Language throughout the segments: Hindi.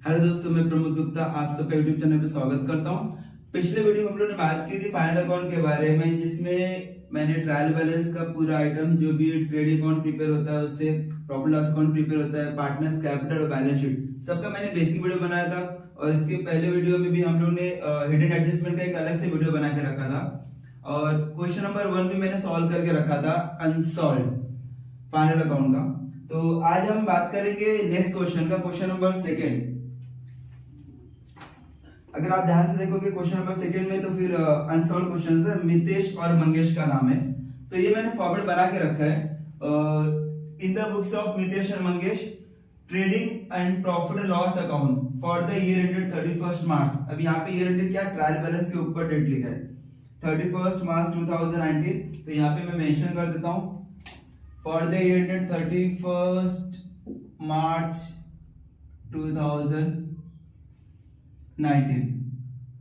हेलो दोस्तों, मैं प्रमोद गुप्ता आप सबका यूट्यूब चैनल पे स्वागत करता हूं। पिछले वीडियो में हम लोगों ने बात की थी फाइनल अकाउंट के बारे में, जिसमें मैंने ट्रायल बैलेंस का पूरा आइटम जो भी ट्रेडिंग अकाउंट प्रिपेयर होता है उससे प्रॉफिट लॉस अकाउंट प्रिपेयर होता है, पार्टनर्स कैपिटल और बैलेंस शीट सबका मैंने बेसिक वीडियो बनाया था। और इसके पहले वीडियो में भी हम लोग ने हिडन एडजस्टमेंट का एक अलग से वीडियो बना के रखा था और क्वेश्चन नंबर 1 भी मैंने सॉल्व करके रखा था अनसॉल्व फाइनल अकाउंट का। तो आज हम बात करेंगे नेक्स्ट क्वेश्चन का, क्वेश्चन नंबर 2। अगर आप ध्यान से देखोगे क्वेश्चन नंबर 2 में तो फिर अनसॉल्व क्वेश्चन है, मितेश और मंगेश का नाम है। तो ये मैंने फॉर्मेट बना के रखा है in the books of Mitesh and Mangesh trading and profit and loss account for the year ended 31 मार्च। अब यहाँ पे ईयर एंडेड क्या, ट्रायल बैलेंस के ऊपर डेट लिखा है 31 मार्च 2019। तो यहाँ पे मैं मेंशन कर देता हूँ फॉर द ईयर एंडेड 31 मार्च 2019।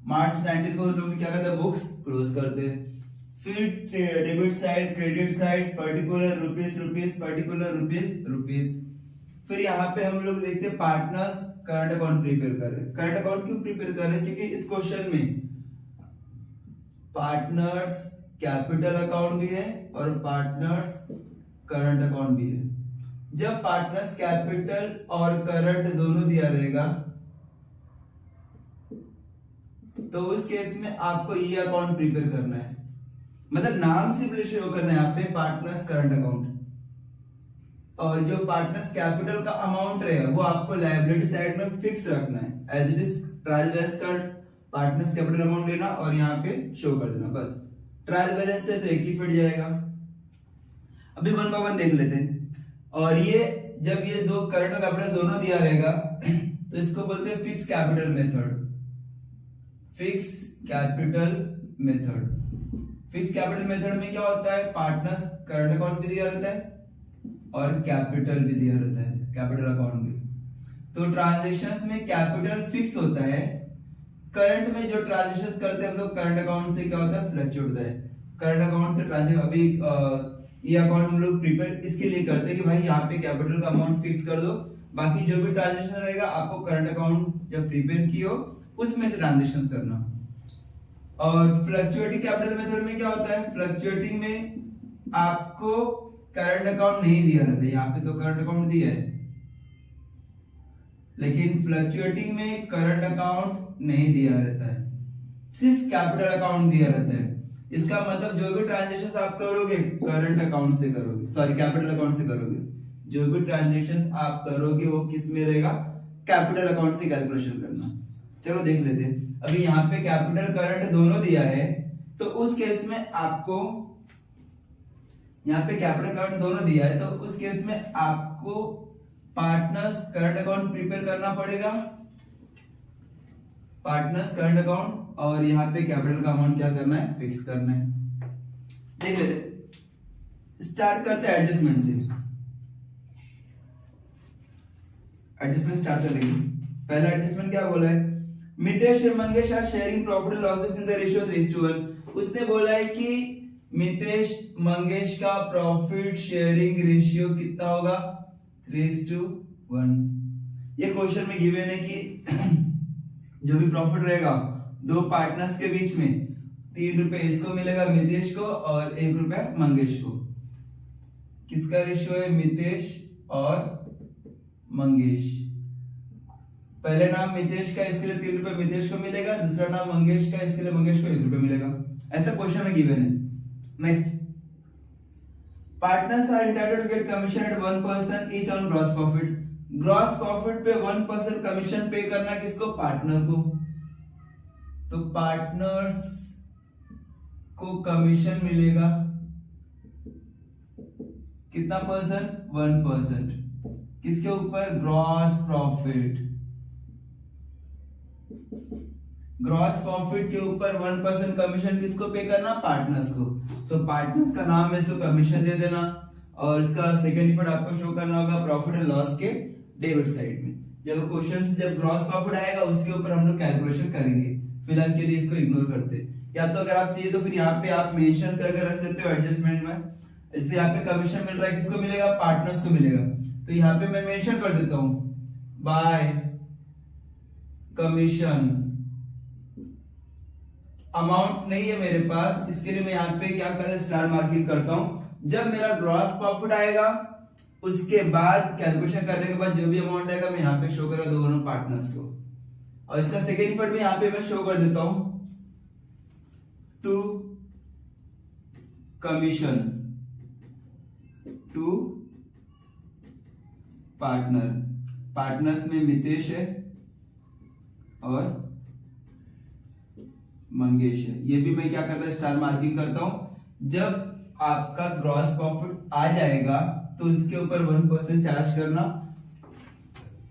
मार्च 19 को लोग क्या करते हैं, बुक्स क्लोज करते हैं। फिर debit side, credit side, particular rupees rupees, particular rupees rupees. फिर यहाँ पे हम लोग देखते हैं पार्टनर्स करंट अकाउंट प्रिपेयर कर रहे हैं। करंट अकाउंट क्यों प्रिपेयर कर रहे हैं, क्योंकि इस क्वेश्चन में पार्टनर्स कैपिटल अकाउंट भी है और पार्टनर्स करंट अकाउंट भी है। जब पार्टनर्स कैपिटल और करंट दोनों दिया रहेगा तो उस केस में आपको ये अकाउंट प्रिपेयर करना है, मतलब नाम सिर्फ शो करना है यहाँ पे पार्टनर्स करंट अकाउंट। और जो पार्टनर्स कैपिटल का अमाउंट रहेगा वो आपको लायबिलिटी साइड में फिक्स रखना है as it is. Trial balance का पार्टनर्स कैपिटल अमाउंट लेना और यहाँ पे शो कर देना, बस। ट्रायल बैलेंस से तो एक ही फिट जाएगा। अभी 1 बाय 1 देख लेते हैं। और ये जब ये दो करंट और कैपिटल दोनों दिया रहेगा तो इसको बोलते हैं fix capital method. Fix capital method. Fix capital method में क्या होता है, पार्टनर्स करंट अकाउंट भी दिया रहता है और कैपिटल भी दिया रहता है, कैपिटल अकाउंट भी। तो ट्रांजैक्शंस में कैपिटल फिक्स होता है। करंट में जो ट्रांजैक्शंस करते हैं हम लोग करंट अकाउंट से क्या होता है, फ्लक्चुएट होता है। करंट अकाउंट से ट्रांजैक्शन, अभी ये अकाउंट हम लोग प्रिपेयर इसके लिए करते हैं कि भाई यहाँ पे कैपिटल का अमाउंट फिक्स कर दो, बाकी जो भी ट्रांजैक्शन रहेगा आपको करंट अकाउंट जब प्रिपेयर कियो उसमें से ट्रांजैक्शंस करना। और फ्लक्चुएटिंग कैपिटल मेथड में क्या होता है, फ्लक्चुएटिंग में आपको करंट अकाउंट नहीं दिया रहता है, यहाँ पे तो करंट अकाउंट दिया है, लेकिन फ्लक्चुएटिंग में करंट अकाउंट नहीं दिया रहता है, सिर्फ कैपिटल अकाउंट दिया रहता है। इसका मतलब जो भी ट्रांजैक्शंस आप करोगे करंट अकाउंट से करोगे, सॉरी कैपिटल अकाउंट से करोगे। जो भी ट्रांजैक्शंस आप करोगे वो किस में रहेगा, कैपिटल अकाउंट से कैलकुलेशन करना। चलो देख लेते हैं। अभी यहाँ पे कैपिटल करंट दोनों दिया है तो उस केस में आपको, यहाँ पे कैपिटल करंट दोनों दिया है तो उस केस में आपको पार्टनर्स करंट अकाउंट प्रिपेयर करना पड़ेगा, पार्टनर्स करंट अकाउंट। और यहाँ पे कैपिटल का अमाउंट क्या करना है, फिक्स करना है। देख लेते, स्टार्ट करते हैं एडजस्टमेंट से। एडजस्टमेंट स्टार्ट करेंगे। पहला एडजस्टमेंट क्या बोला है, मितेश और Mangesh are sharing profit and losses in the ratio 3:1। उसने बोला है कि मितेश मंगेश का प्रॉफिट शेयरिंग रेशियो कितना होगा, 3:1। ये क्वेश्चन में गिवन है कि जो भी प्रॉफिट रहेगा दो पार्टनर्स के बीच में 3 रुपए इसको मिलेगा मितेश को और 1 रुपया मंगेश को। किसका रेशियो है, मितेश और मंगेश। पहले नाम मितेश का, इसके लिए 3 रुपए मितेश को मिलेगा, दूसरा नाम मंगेश का, इसके लिए मंगेश को 1 रुपया मिलेगा। ऐसा क्वेश्चन में गिवन है। Next, partners are entitled to get commission at 1% each on gross profit. Gross profit पे 1% कमीशन पे करना किसको, पार्टनर को। तो पार्टनर्स को कमीशन मिलेगा कितना परसेंट, 1%। किसके ऊपर, ग्रॉस प्रॉफिट। ग्रॉस प्रॉफिट के ऊपर 1% कमीशन किसको पे करना, पार्टनर्स को। तो पार्टनर्स का नाम है तो कमीशन दे देना और इसका सेकंड इफेक्ट आपको शो करना होगा प्रॉफिट एंड लॉस के डेबिट साइड में। जब क्वेश्चन से जब ग्रॉस प्रॉफिट आएगा उसके ऊपर हम लोग कैलकुलेशन करेंगे, फिलहाल के लिए इसको इग्नोर करते हैं। या तो अगर आप चाहिए तो फिर यहाँ पे आप मेंशन करके रख सकते हो एडजस्टमेंट में। इससे यहाँ पे कमीशन मिल रहा है, किसको मिलेगा, पार्टनर्स को मिलेगा। तो यहाँ पे मैं मेंशन कर देता हूं बाय कमीशन अमाउंट नहीं है मेरे पास, इसके लिए मैं यहाँ पे क्या करता हूँ, स्टार मार्किंग करता हूं। जब मेरा ग्रॉस प्रॉफिट आएगा उसके बाद कैलकुलेशन करने के बाद जो भी अमाउंट आएगा मैं यहाँ पे शो करूंगा दोनों पार्टनर्स को, और इसका सेकेंड इफेक्ट भी यहाँ पे मैं शो कर देता हूं, टू कमीशन टू पार्टनर्स में मितेश है और मंगेश है। ये भी मैं क्या करता हूं, स्टार मार्किंग करता हूं। जब आपका ग्रॉस प्रॉफिट आ जाएगा तो इसके ऊपर 1% चार्ज करना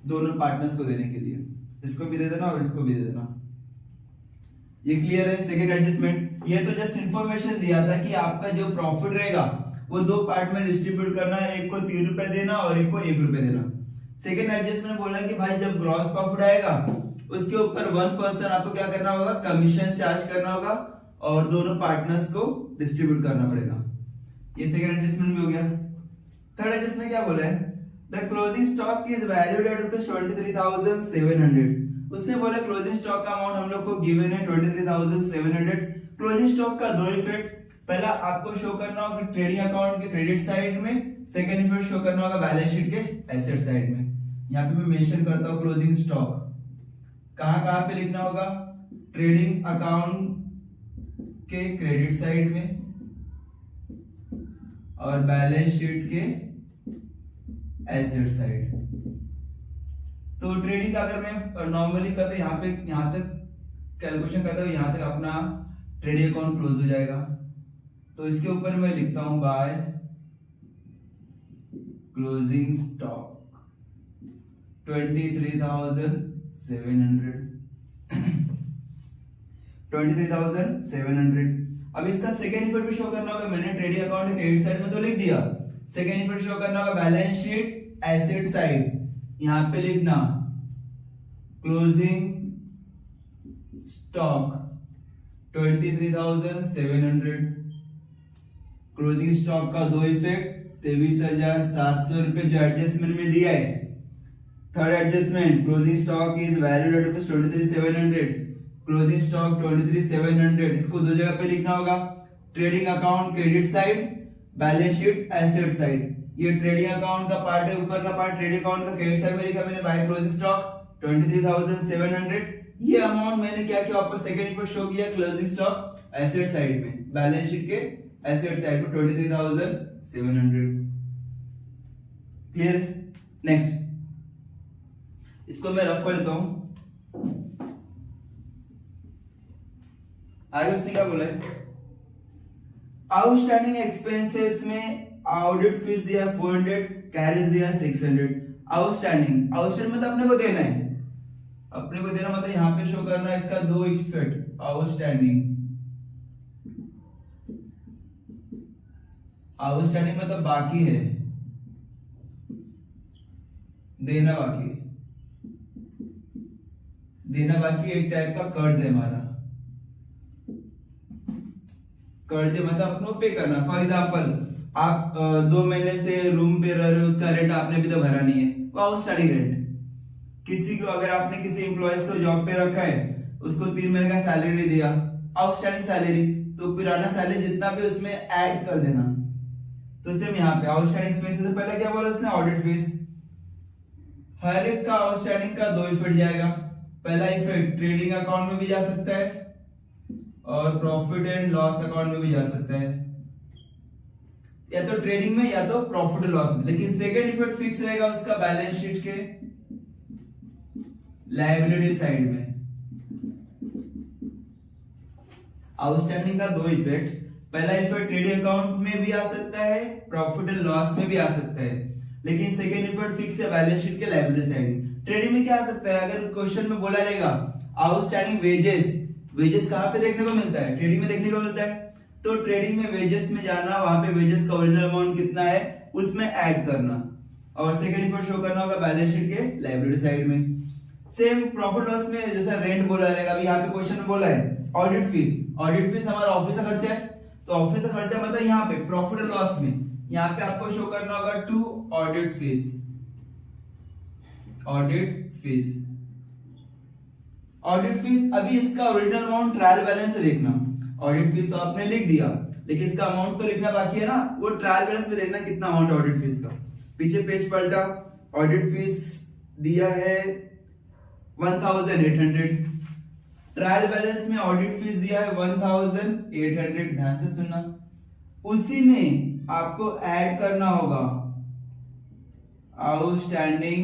दोनों पार्टनर्स को देने के लिए, इसको भी दे देना और इसको भी दे देना। ये क्लियर है। सेकेंड एडजस्टमेंट, ये तो जस्ट इंफॉर्मेशन दिया था कि आपका जो प्रॉफिट रहेगा वो दो पार्ट में डिस्ट्रीब्यूट करना है, एक को 3 रुपए देना और एक को 1 रुपए देना। सेकेंड एडजस्टमेंट बोला कि भाई जब ग्रॉस प्रॉफिट आएगा उसके ऊपर 1% आपको क्या करना होगा, कमीशन चार्ज करना होगा और दोनों पार्टनर्स को डिस्ट्रीब्यूट करना पड़ेगा। ये सेकेंड एडजस्टमेंट भी हो गया। थर्ड एडजस्टमेंट क्या बोला है, the closing stock is valued at ₹23,700। उसने बोला क्लोजिंग स्टॉक का अमाउंट हम लोग को गिवन है 23,700। क्लोजिंग स्टॉक का दो इफेक्ट, पहला आपको शो करना होगा ट्रेडिंग अकाउंट के क्रेडिट साइड में, सेकंड इफेक्ट शो करना होगा बैलेंस शीट के एसेट साइड में। यहाँ पे मैं मेंशन करता हूँ क्लोजिंग स्टॉक कहां कहां पे लिखना होगा, ट्रेडिंग अकाउंट के क्रेडिट साइड में और बैलेंस शीट के एसेट साइड। तो ट्रेडिंग का अगर मैं नॉर्मली करता हूं, यहां तक कैलकुलेशन करता हूं, यहां तक अपना ट्रेडिंग अकाउंट क्लोज हो जाएगा। तो इसके ऊपर मैं लिखता हूं बाय क्लोजिंग स्टॉक 23,700। अब इसका सेकेंड इफेक्ट भी शो करना होगा, मैंने ट्रेडिंग अकाउंट क्रेडिट साइड में तो लिख दिया, सेकेंड इफेक्ट शो करना होगा बैलेंस शीट एसेट साइड। यहां पे लिखना क्लोजिंग स्टॉक 23,700। क्लोजिंग स्टॉक का दो इफेक्ट, 23,700 रुपए जो एडजस्टमेंट में दिया है। Third adjustment, closing stock is valued at ₹23,700। Closing stock 23,700, इसको दो जगह पे लिखना होगा, trading account credit side, balance sheet asset side. ये ट्रेडिंग अकाउंट का पार्ट है, ऊपर का पार्ट ट्रेडिंग अकाउंट का क्रेडिट साइड में लिखा मैंने बाय क्लोजिंग स्टॉक 23,700। ये अमाउंट मैंने क्या किया, आपको सेकंड इफेक्ट शो किया क्लोजिंग स्टॉक एसेट साइड में, बैलेंस शीट के एसेट साइड में 23,700। क्लियर। नेक्स्ट, इसको मैं रफ कर देता हूं। आगे उसने क्या बोला है, आउटस्टैंडिंग एक्सपेंसेस में ऑडिट फीस दिया 400, कैरेज दिया 600। आउटस्टैंडिंग मतलब अपने को देना है, अपने को देना मतलब यहां पे शो करना है इसका दो इफेक्ट, आउटस्टैंडिंग मतलब बाकी है, देना बाकी एक टाइप का कर्ज है हमारा। कर्ज मतलब अपनों पे करना। फॉर एग्जांपल आप 2 महीने से रूम पे रह रहे हो, उसका रेंट आपने अभी तो भरा नहीं है, वो आउटस्टैंडिंग रेंट। किसी को अगर आपने किसी एम्प्लॉयज को जॉब पे रखा है, उसको 3 महीने का सैलरी दिया, आउटस्टैंडिंग सैलरी, तो पुराना सैलरी जितना भी उसमें ऐड कर देना। तो सेम यहाँ पे आउटस्टैंडिंग एक्सपेंसेस से पहले क्या बोला उसने, ऑडिट फीस। हर एक का आउटस्टैंडिंग का दो इफेक्ट जाएगा। पहला इफेक्ट ट्रेडिंग अकाउंट में भी जा सकता है और प्रॉफिट एंड लॉस अकाउंट में भी जा सकता है, या तो ट्रेडिंग में या तो प्रॉफिट एंड लॉस में। लेकिन सेकेंड इफेक्ट फिक्स रहेगा उसका बैलेंस शीट के लायबिलिटी साइड में। आउटस्टैंडिंग का दो इफेक्ट, पहला इफेक्ट ट्रेडिंग अकाउंट में भी आ सकता है, प्रॉफिट एंड लॉस में भी आ सकता है, लेकिन सेकेंड इफेक्ट फिक्स है बैलेंस शीट के लायबिलिटी साइड। ट्रेडिंग में क्या आ सकता है, अगर क्वेश्चन में बोला रहेगा आउटस्टैंडिंग वेजेस कहां पे देखने को मिलता है, ट्रेडिंग में देखने को मिलता है। तो ट्रेडिंग में वेजेस में जाना, वहां पे वेजेस का ओरिजिनल अमाउंट कितना है उसमें ऐड करना, और सेकंड इफेक्ट शो करना होगा बैलेंस शीट के लायबिलिटी साइड में। सेम प्रॉफिट लॉस में जैसा रेंट बोला रहेगा, अभी यहाँ पे क्वेश्चन में बोला है ऑडिट फीस हमारा ऑफिस का खर्चा है, तो ऑफिस का खर्चा मतलब यहाँ पे प्रॉफिट एंड लॉस में, यहाँ पे आपको शो करना होगा to audit fees. Audit fees, अभी इसका ओरिजिनल अमाउंट ट्रायल बैलेंस से देखना, ऑडिट फीस तो आपने लिख दिया लेकिन इसका अमाउंट तो लिखना बाकी है ना, वो ट्रायल बैलेंस में देखना कितना अमाउंट ऑडिट फीस का। पीछे पेज पलटा, ऑडिट फीस दिया है 1800, ट्रायल बैलेंस में ऑडिट फीस दिया है 1800, ध्यान से सुनना। उसी में आपको ऐड करना होगा आउटस्टैंडिंग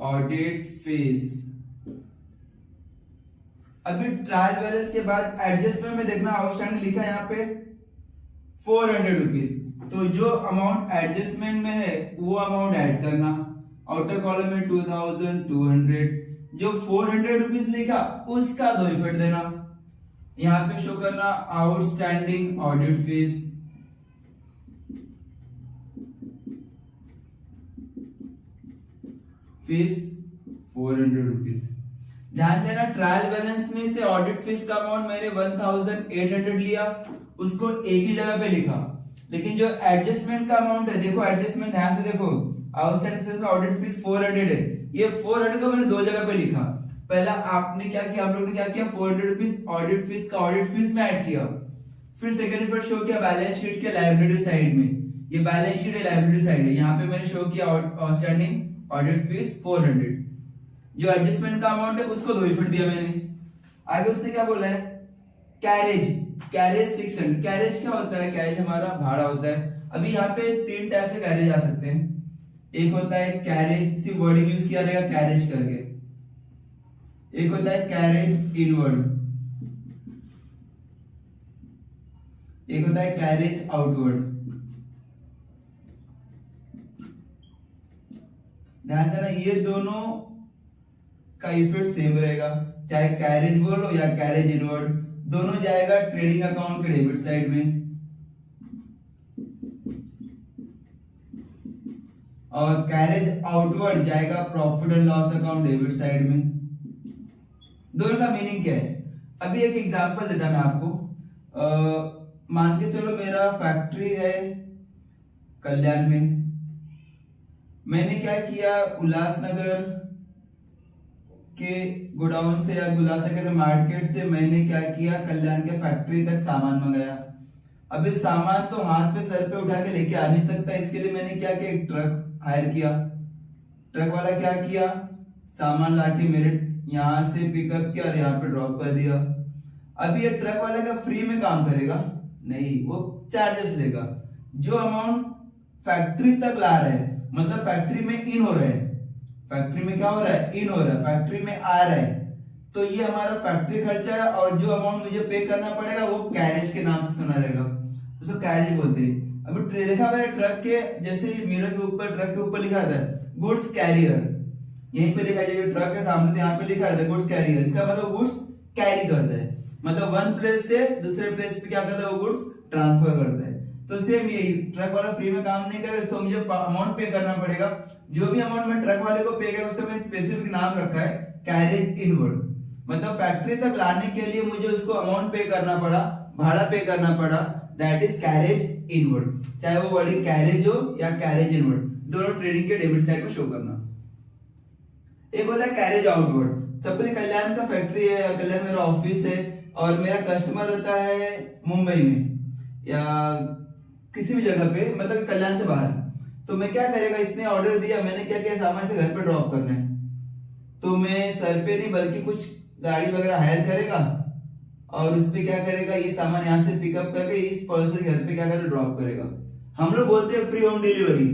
ऑडिट फीस। अभी ट्रायल बैलेंस के बाद एडजस्टमेंट में देखना, आउटस्टैंडिंग लिखा है यहाँ पे 400 रुपीज, तो जो अमाउंट एडजस्टमेंट में है वो अमाउंट ऐड करना, आउटर कॉलम में 2200, जो 400 रुपीज लिखा उसका 2 इफेक्ट देना, यहाँ पे शो करना outstanding audit fees, fees 400 rupees. ध्यान देना ट्रायल बैलेंस में से ऑडिट फीस का अमाउंट मैंने 1800 लिया, उसको एक ही जगह पे लिखा, लेकिन जो एडजस्टमेंट का अमाउंट है, देखो एडजस्टमेंट ध्यान से देखो, आउटस्टैंडिंग स्पेस में ऑडिट फीस 400 है, ये 400 को मैंने 2 जगह पे लिखा। पहला आपने क्या किया, हम लोगों ने क्या किया, 400 रुपीज ऑडिट फीस का ऑडिट फीस में ऐड किया, फिर सेकंड इफेक्ट शो किया बैलेंस शीट के लायबिलिटी साइड में, ये बैलेंस शीट है लायबिलिटी साइड है, यहाँ पे मैंने शो किया आउटस्टैंडिंग ऑडिट फीस 400, जो एडजस्टमेंट का अमाउंट है उसको 2 इफेक्ट दिया मैंने। आगे उसने क्या बोला है, कैरेज 600, कैरेज क्या होता है, कैरेज हमारा भाड़ा होता है। अभी यहाँ पे 3 टाइप से कैरेज आ सकते हैं, एक होता है कैरेज, सिर्फ वर्डिंग यूज किया रहेगा कैरेज करके, एक होता है कैरेज इनवर्ड, एक होता है कैरेज आउटवर्ड। ध्यान देना ये दोनों का इफेक्ट सेम रहेगा, चाहे कैरेज बोलो या कैरेज इनवर्ड, दोनों जाएगा ट्रेडिंग अकाउंट के डेबिट साइड में, और कैरेज आउटवर्ड जाएगा profit and loss account debit side में। दोनों का मीनिंग क्या है, अभी एक एग्जांपल देता मैं आपको। मान के चलो मेरा फैक्ट्री है कल्याण में, मैंने क्या किया, उल्लासनगर के गोडाउन से या उल्लासनगर मार्केट से मैंने क्या किया, कल्याण के फैक्ट्री तक सामान मंगाया। अब इस सामान तो हाथ पे सर पे उठा के लेके आ नहीं सकता, इसके लिए मैंने क्या किया, एक ट्रक हायर किया, ट्रक वाला क्या किया, सामान लाके मेरे यहाँ से पिकअप किया और यहाँ पे ड्रॉप कर दिया। अब ये ट्रक वाला क्या फ्री में काम करेगा, नहीं, वो चार्जेस लेगा। जो अमाउंट फैक्ट्री तक ला रहे हैं, मतलब फैक्ट्री में इन हो रहे हैं, फैक्ट्री में क्या हो रहा है, इन हो रहा है, फैक्ट्री में आ रहा है, तो ये हमारा फैक्ट्री खर्चा है, और जो अमाउंट मुझे पे करना पड़ेगा वो कैरेज के नाम से सुना रहेगा, उसको कैरेज बोलते हैं। अभी देखा मैंने ट्रक के जैसे मिरर के ऊपर, ट्रक के ऊपर लिखा था गुड्स कैरियर, यहीं पे लिखा है, ट्रक के सामने तो यहाँ पे लिखा है गुड्स कैरियर, इसका मतलब गुड्स कैरी करता है, मतलब वन प्लेस से दूसरे प्लेस पे क्या करता है, वो गुड्स ट्रांसफर करता है। तो सेम यही, ट्रक वाला फ्री में काम नहीं करेगा, इसको मुझे अमाउंट पे करना पड़ेगा। जो भी अमाउंट मैं ट्रक वाले को पे किया उसका मैं स्पेसिफिक नाम रखा है कैरेज इनवर्ड, मतलब फैक्ट्री तक लाने के लिए मुझे उसको अमाउंट पे करना पड़ा, भाड़ा पे करना पड़ा, दैट इज कैरेज इनवर्ड। चाहे वो वर्डिंग कैरेज हो या कैरेज इनवर्ड, दोनों ट्रेडिंग के डेबिट साइड में शो करना। एक होता है कैरेज आउटवर्ड, सपोज कल्याण का फैक्ट्री है, कल्याण मेरा ऑफिस है और मेरा कस्टमर रहता है मुंबई में या किसी भी जगह पे, मतलब कल्याण से बाहर, तो मैं क्या करेगा, इसने ऑर्डर दिया, मैंने क्या किया, सामान से घर पे ड्रॉप करना है, तो मैं सर पे नहीं बल्कि कुछ गाड़ी वगैरह हायर करेगा और उस पे क्या करेगा, ये सामान यहाँ से पिकअप करके इस पर्सन के घर पे क्या करेगा, ड्रॉप करेगा। हम लोग बोलते हैं फ्री होम डिलीवरी,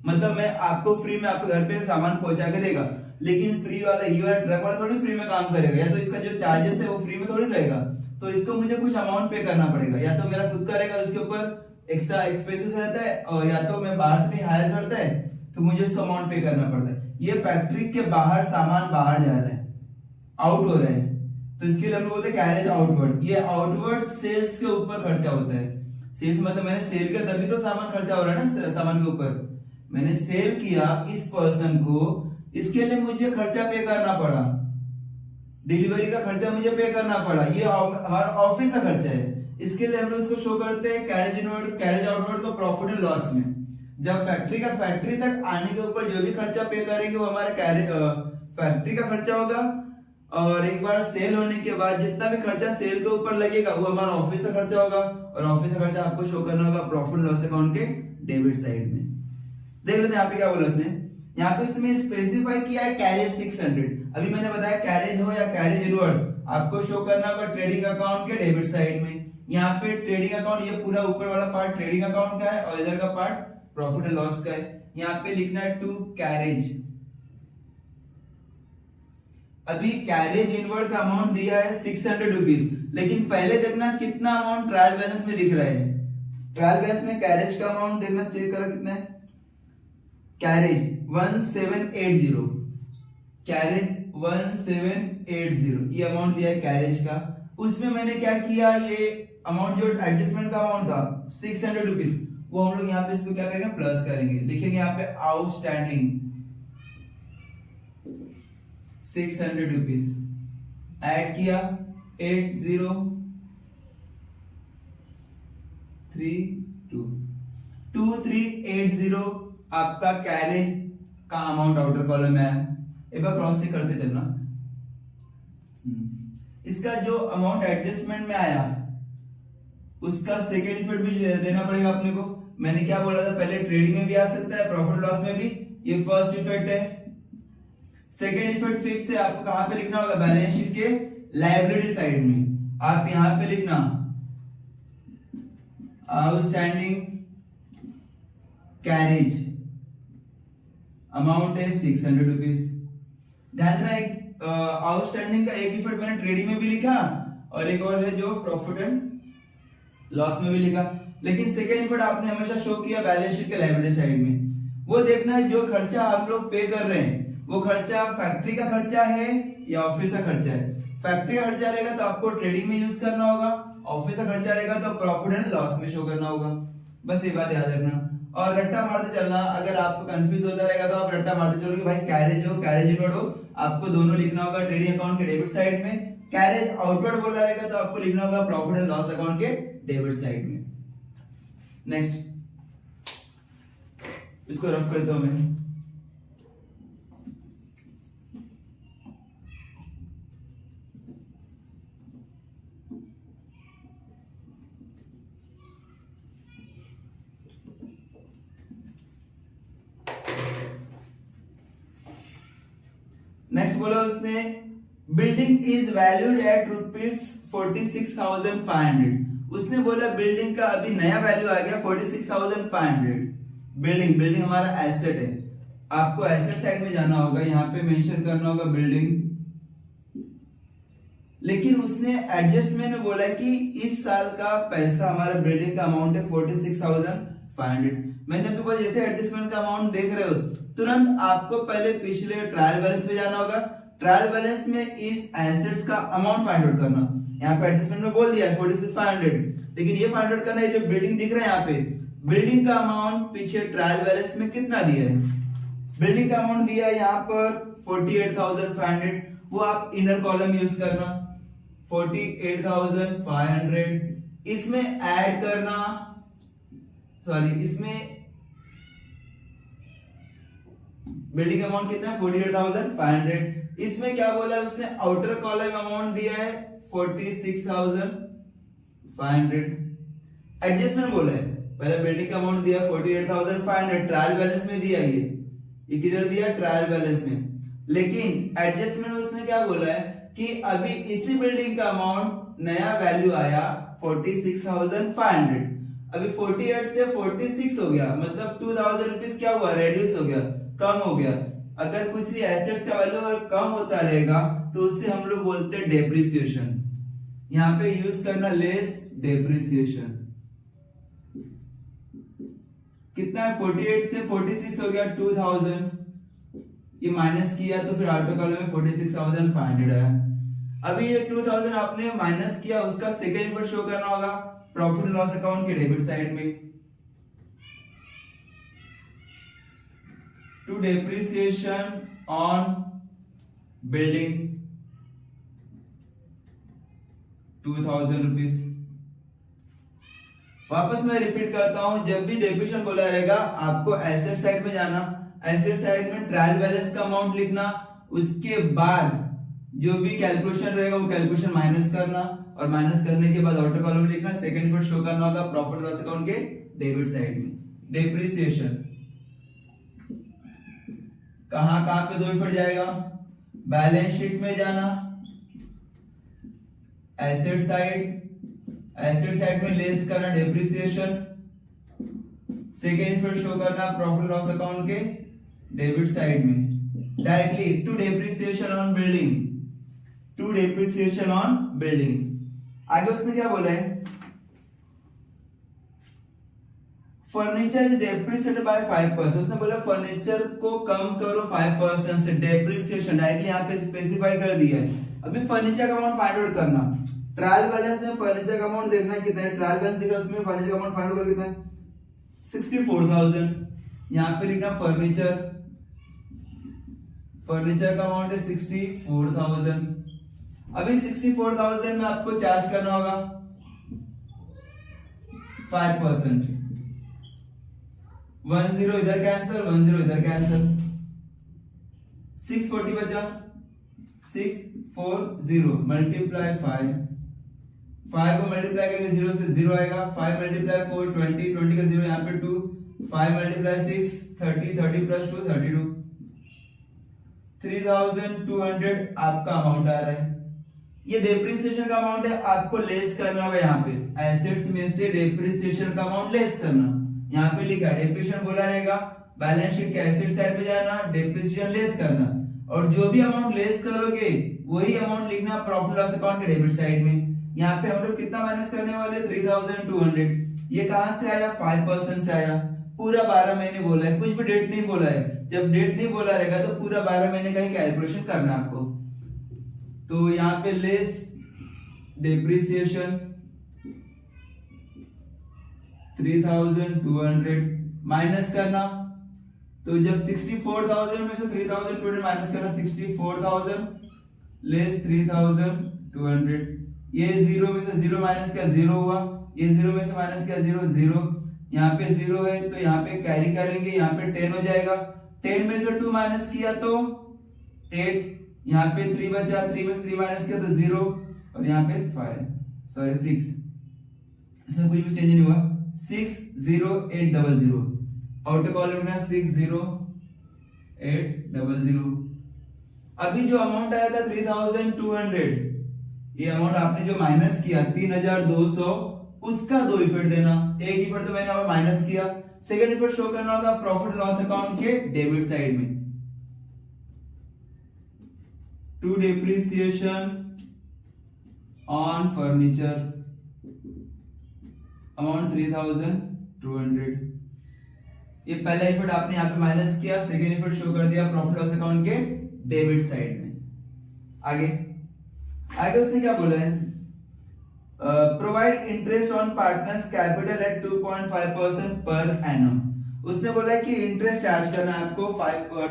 मतलब मैं आपको फ्री में आपके घर पे सामान पहुंचा के देगा, लेकिन फ्री वाला ये वाला ट्रक वाला थोड़ी फ्री में काम करेगा, या तो इसका जो चार्जेस है वो फ्री में थोड़ी रहेगा, तो इसको मुझे कुछ अमाउंट पे करना पड़ेगा, या तो मेरा खुद का रहेगा, उसके ऊपर एक्स्ट्रा एक्सपेंसेस रहता है, और या तो मैं बाहर से कहीं हायर करता है तो मुझे उसको अमाउंट पे करना पड़ता है। ये फैक्ट्री के बाहर सामान बाहर जा रहा है, आउट हो रहा है, तो इसके लिए हम लोग बोलते हैं कैरेज आउटवर्ड। ये आउटवर्ड सेल्स के ऊपर खर्चा होता है, सेल्स मतलब मैंने सेल किया तभी तो सामान खर्चा हो रहा है ना, सामान के ऊपर मैंने सेल किया इस पर्सन को, इसके लिए मुझे खर्चा पे करना पड़ा, डिलीवरी का खर्चा मुझे पे करना पड़ा, ये हमारा ऑफिस का खर्चा है, इसके लिए हम लोग इसको शो करते हैं कैरेज इनवर्ड, कैरेज आउटवर्ड को प्रॉफिट एंड लॉस में। जब फैक्ट्री तक आने के ऊपर जो भी खर्चा पे करेंगे वो हमारे फैक्ट्री का खर्चा होगा, और एक बार सेल होने के बाद जितना भी खर्चा सेल के ऊपर लगेगा वो हमारा ऑफिस का खर्चा होगा, और ऑफिस का खर्चा आपको शो करना होगा प्रॉफिट लॉस अकाउंट के डेबिट साइड में। देख लेते हैं यहाँ पे क्या बोला उसने। यहाँ पे इसमें स्पेसिफाई किया है कैरेज 600। अभी मैंने बताया कैरेज हो या कैरेज इनवर्ड आपको शो करना होगा ट्रेडिंग अकाउंट के डेबिट साइड में। यहाँ पे ट्रेडिंग अकाउंट, ये पूरा ऊपर वाला पार्ट ट्रेडिंग अकाउंट का है और इधर का पार्ट प्रॉफिट एंड लॉस का है। यहाँ पे लिखना है टू कैरेज। अभी कैरेज इनवर्ड का अमाउंट दिया है 600 रुपीज, लेकिन पहले देखना कितना अमाउंट ट्रायल बैलेंस में दिख रहा है। ट्रायल बैलेंस में कैरेज का अमाउंट देखना, चेक करो कितना है। कैरेज 1780, कैरेज 1780 ये अमाउंट दिया है कैरेज का। उसमें मैंने क्या किया, ये अमाउंट जो एडजस्टमेंट का अमाउंट था 600 रुपीज, वो हम लोग यहाँ पे इसको क्या करेंगे, प्लस करेंगे। लिखेंगे यहाँ पे आउटस्टैंडिंग 600 रुपीज, ऐड किया 2380 आपका कैरेज का अमाउंट आउटर कॉलम में है। एक बार क्रॉस से करते चलना। इसका जो अमाउंट एडजस्टमेंट में आया उसका सेकेंड इफेक्ट भी देना पड़ेगा अपने को। मैंने क्या बोला था, पहले ट्रेडिंग में भी आ सकता है, प्रॉफिट लॉस में भी। ये फर्स्ट इफेक्ट है। सेकेंड इफेक्ट फिक्स है, आपको कहां पे लिखना होगा, बैलेंस शीट के लायबिलिटी साइड में। आप यहां पे लिखना आउटस्टैंडिंग कैरेज अमाउंट है 600 रुपीज। ध्यान देना, एक आउटस्टैंडिंग का एक इफेक्ट मैंने ट्रेडिंग में भी लिखा और एक और है जो प्रॉफिट एंड लॉस में भी लिखा, लेकिन सेकेंड इफेक्ट आपने हमेशा शो किया बैलेंस शीट के लायबिलिटी साइड में। वो देखना है जो खर्चा आप लोग पे कर रहे हैं वो खर्चा फैक्ट्री का खर्चा है या ऑफिस का खर्चा है। फैक्ट्री का खर्चा रहेगा तो आपको ट्रेडिंग में यूज करना होगा, ऑफिस का खर्चा रहेगा तो प्रॉफिट एंड लॉस में शो करना होगा। बस ये बात याद रखना और रट्टा मारते चलना। अगर आपको कंफ्यूज होता रहेगा तो आप रट्टा मारते चलो कि भाई कैरेज हो कैरेज इनवर्ड हो, आपको दोनों लिखना होगा ट्रेडिंग अकाउंट के डेबिट साइड में। कैरेज आउटवर्ड बोला रहेगा तो आपको लिखना होगा प्रॉफिट एंड लॉस अकाउंट के डेबिट साइड में। नेक्स्ट, इसको रफ करता हूं मैं। नेक्स्ट बोला उसने, बिल्डिंग इज वैल्यूड एट ₹46,500। उसने बोला बिल्डिंग का अभी नया वैल्यू आ गया 46,500। बिल्डिंग हमारा एसेट है। आपको एसेट साइड में जाना होगा, यहाँ पे मेंशन करना होगा बिल्डिंग। लेकिन उसने एडजस्टमेंट में बोला कि इस साल का पैसा हमारा बिल्डिंग का अमाउंट है 46,500। मैंने अभी बोला जैसे एडजस्टमेंट का अमाउंट देख रहे हो तुरंत आपको पहले पिछले ट्रायल बैलेंस पे जाना होगा। ट्रायल बैलेंस में इस एसेट्स का अमाउंट फाइंड आउट करना। यहाँ पे एडजस्टमेंट में बोल दिया है 46,500, लेकिन ये फाइंड आउट करना है जो बिल्डिंग दिख रहा है यहाँ पे, बिल्डिंग का अमाउंट पीछे ट्रायल बैलेंस में कितना दिया है। बिल्डिंग का अमाउंट दिया है यहाँ पर 48,500, वो आप इनर कॉलम यूज करना 48,500। इसमें ऐड करना, सॉरी इसमें बिल्डिंग अमाउंट कितना है 48,500। इसमें क्या बोला है उसने, आउटर कॉलम अमाउंट दिया है 46,500। एडजस्टमेंट बोला है, पहले बिल्डिंग का अमाउंट दिया 48,500, ट्रायल बैलेंस में दिया ये किधर दिया, ट्रायल बैलेंस में। लेकिन एडजस्टमेंट में उसने क्या बोला है कि अभी इसी बिल्डिंग का अमाउंट नया वैल्यू आया 46,500। अभी 48 से 46 हो गया, मतलब 2,000 रुपीज क्या हुआ, रेड्यूस हो गया, कम हो गया। अगर कुछ एसेट्स का वैल्यू अगर कम होता रहेगा तो उससे हम लोग बोलते हैं डेप्रिसिएशन। यहाँ पे यूज करना लेस डेप्रिसिएशन। कितना है, 48 से 46 हो गया 2,000, ये माइनस किया तो फिर ऑटो कॉलम में 46,500 आया। अभी ये 2,000 आपने माइनस किया, उसका सेकेंड इफेक्ट शो करना होगा प्रॉफिट एंड लॉस अकाउंट के डेबिट साइड में। To depreciation on building 2,000 rupees. वापस मैं रिपीट करता हूं, जब भी डेप्रिसिएशन बोला रहेगा आपको एसेट साइड में जाना, एसेट साइड में ट्रायल बैलेंस का अमाउंट लिखना उसके बाद जो भी कैलकुलेशन रहेगा वो कैलकुलेशन माइनस करना, और माइनस करने के बाद आउटर कॉलम में लिखना, सेकंड पर शो करना होगा प्रॉफिट लॉस अकाउंट के डेबिट साइड में। डेप्रिसिएशन कहां कहां पे दो इफेक्ट जाएगा, बैलेंस शीट में जाना, एसेट साइड में लेस करना डेप्रिसिएशन, सेकेंड इफेक्ट शो करना प्रॉफिट लॉस अकाउंट के डेबिट साइड में directly to depreciation on building, to depreciation on building. आगे उसने क्या बोला है, फर्नीचर इज डेप्रिसिएटेड बाय 5%। उसने बोला फर्नीचर को कम करो 5% से, डेप्रिसिएशन डायरेक्टली यहाँ पे स्पेसिफाई कर दिया है। अभी फर्नीचर का अमाउंट फाइंड आउट करना, ट्रायल बैलेंस में फर्नीचर का अमाउंट देखना कितना है, ट्रायल बैलेंस दिख रहा है उसमें फर्नीचर का अमाउंट फाइंड आउट कर कितना है 64,000। यहाँ पे लिखना फर्नीचर का अमाउंट है 64,000। अभी 64,000 में आपको चार्ज करना होगा 5%, 10 इधर कैंसिल, 10 इधर कैंसिल, 640 बचा, 640 मल्टीप्लाई 5 को मल्टीप्लाई करके 0 से 0 आएगा, 5 मल्टीप्लाई 4 20, 20 का 0 यहाँ पे 2, 5 मल्टीप्लाई 6 30, 30 प्लस 2 32, 3,200 आपका अमाउंट आ रहा है। ये डेप्रिसिएशन का अमाउंट है, आपको लेस करना होगा यहाँ पे, एसेट्स में से डेप्रिसिएशन का अमाउंट लेस करना। यहाँ पे लिखा डेप्रिसिएशन बोला रहेगा, बैलेंस शीट के एसेट साइड पे जाना, डेप्रिसिएशन लेस करना, और जो भी अमाउंट लेस करोगे वही अमाउंट लिखना प्रॉफिट लॉस अकाउंट के डेबिट साइड में। यहाँ पे हम लोग कितना माइनस करने वाले 3,200। ये कहां से आया, 5% से आया। पूरा 12 महीने बोला है, कुछ भी डेट नहीं बोला है। जब डेट नहीं बोला रहेगा तो पूरा 12 महीने का ही कैलकुलेशन करना आपको। तो यहाँ पे लेस डेप्रिसिएशन 3,200 माइनस करना, तो जब 64,000 में से 3,200 माइनस करना, 64,000 लेस 3,200, ये 0 में से 0 माइनस किया 0 हुआ, ये 0 में से माइनस किया 0 0, यहाँ पे 0 है तो यहाँ पे कैरी करेंगे, यहाँ पे 10 हो जाएगा, 10 में से 2 माइनस किया तो 8, यहाँ पे 3 बचा, 3 में से 3 माइनस किया तो 0, और यहाँ पे 6, इसमें कुछ भी चेंज नहीं हुआ, 60800, आउटर कॉलम में 60800। अभी जो अमाउंट आया था 3,200, ये अमाउंट आपने जो माइनस किया 3,200, उसका 2 इफेक्ट देना। एक इफेक्ट तो मैंने यहाँ माइनस किया, सेकंड इफेक्ट शो करना होगा प्रॉफिट लॉस अकाउंट के डेबिट साइड में, to depreciation on furniture amount 3,200। ये पहला इफेक्ट आपने यहाँ पे माइनस किया, सेकंड इफेक्ट शो कर दिया प्रॉफिट लॉस अकाउंट के डेबिट साइड में। आगे उसने क्या बोला है, provide interest on partners capital eight 2.5% per annum. उसने बोला है कि इंटरेस्ट चार्ज करना है आपको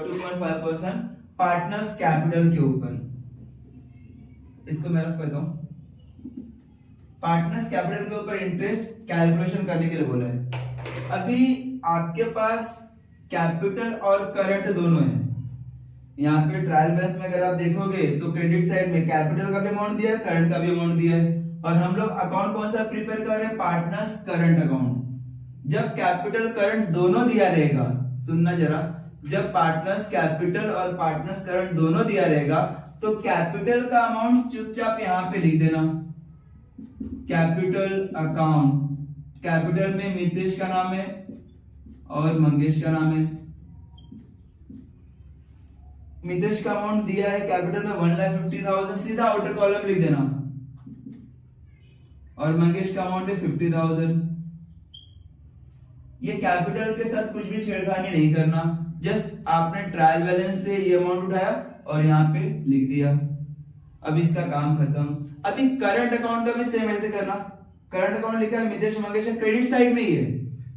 2.5% पार्टनर्स कैपिटल के ऊपर। इसको मैं रफ करता हूं, पार्टनर्स कैपिटल के ऊपर इंटरेस्ट कैलकुलेशन करने के लिए बोला है। अभी आपके पास कैपिटल और करंट दोनों है। यहाँ पे ट्रायल बैलेंस में अगर आप देखोगे तो क्रेडिट साइड में कैपिटल का भी अमाउंट दिया है, करंट का भी अमाउंट दिया है, और हम लोग अकाउंट कौन सा प्रिपेयर कर रहे हैं, पार्टनर्स करंट अकाउंट। जब कैपिटल करंट दोनों दिया रहेगा, सुनना जरा, जब पार्टनर्स कैपिटल और पार्टनर्स करंट दोनों दिया रहेगा तो कैपिटल का अमाउंट चुपचाप यहाँ पे लिख देना, कैपिटल अकाउंट। कैपिटल में मितेश का नाम है और मंगेश का नाम है। मितेश का अमाउंट दिया है कैपिटल में 1,50,000, सीधा आउटर कॉलम लिख देना, और मंगेश का अमाउंट है 50,000। ये कैपिटल के साथ कुछ भी छेड़खानी नहीं करना, जस्ट आपने ट्रायल बैलेंस से ये अमाउंट उठाया और यहाँ पे लिख दिया। अब इसका काम खत्म। अभी करंट अकाउंट का भी सेम ऐसे करना, करंट अकाउंट लिखा है मितेश मंगेश क्रेडिट साइड में ही है,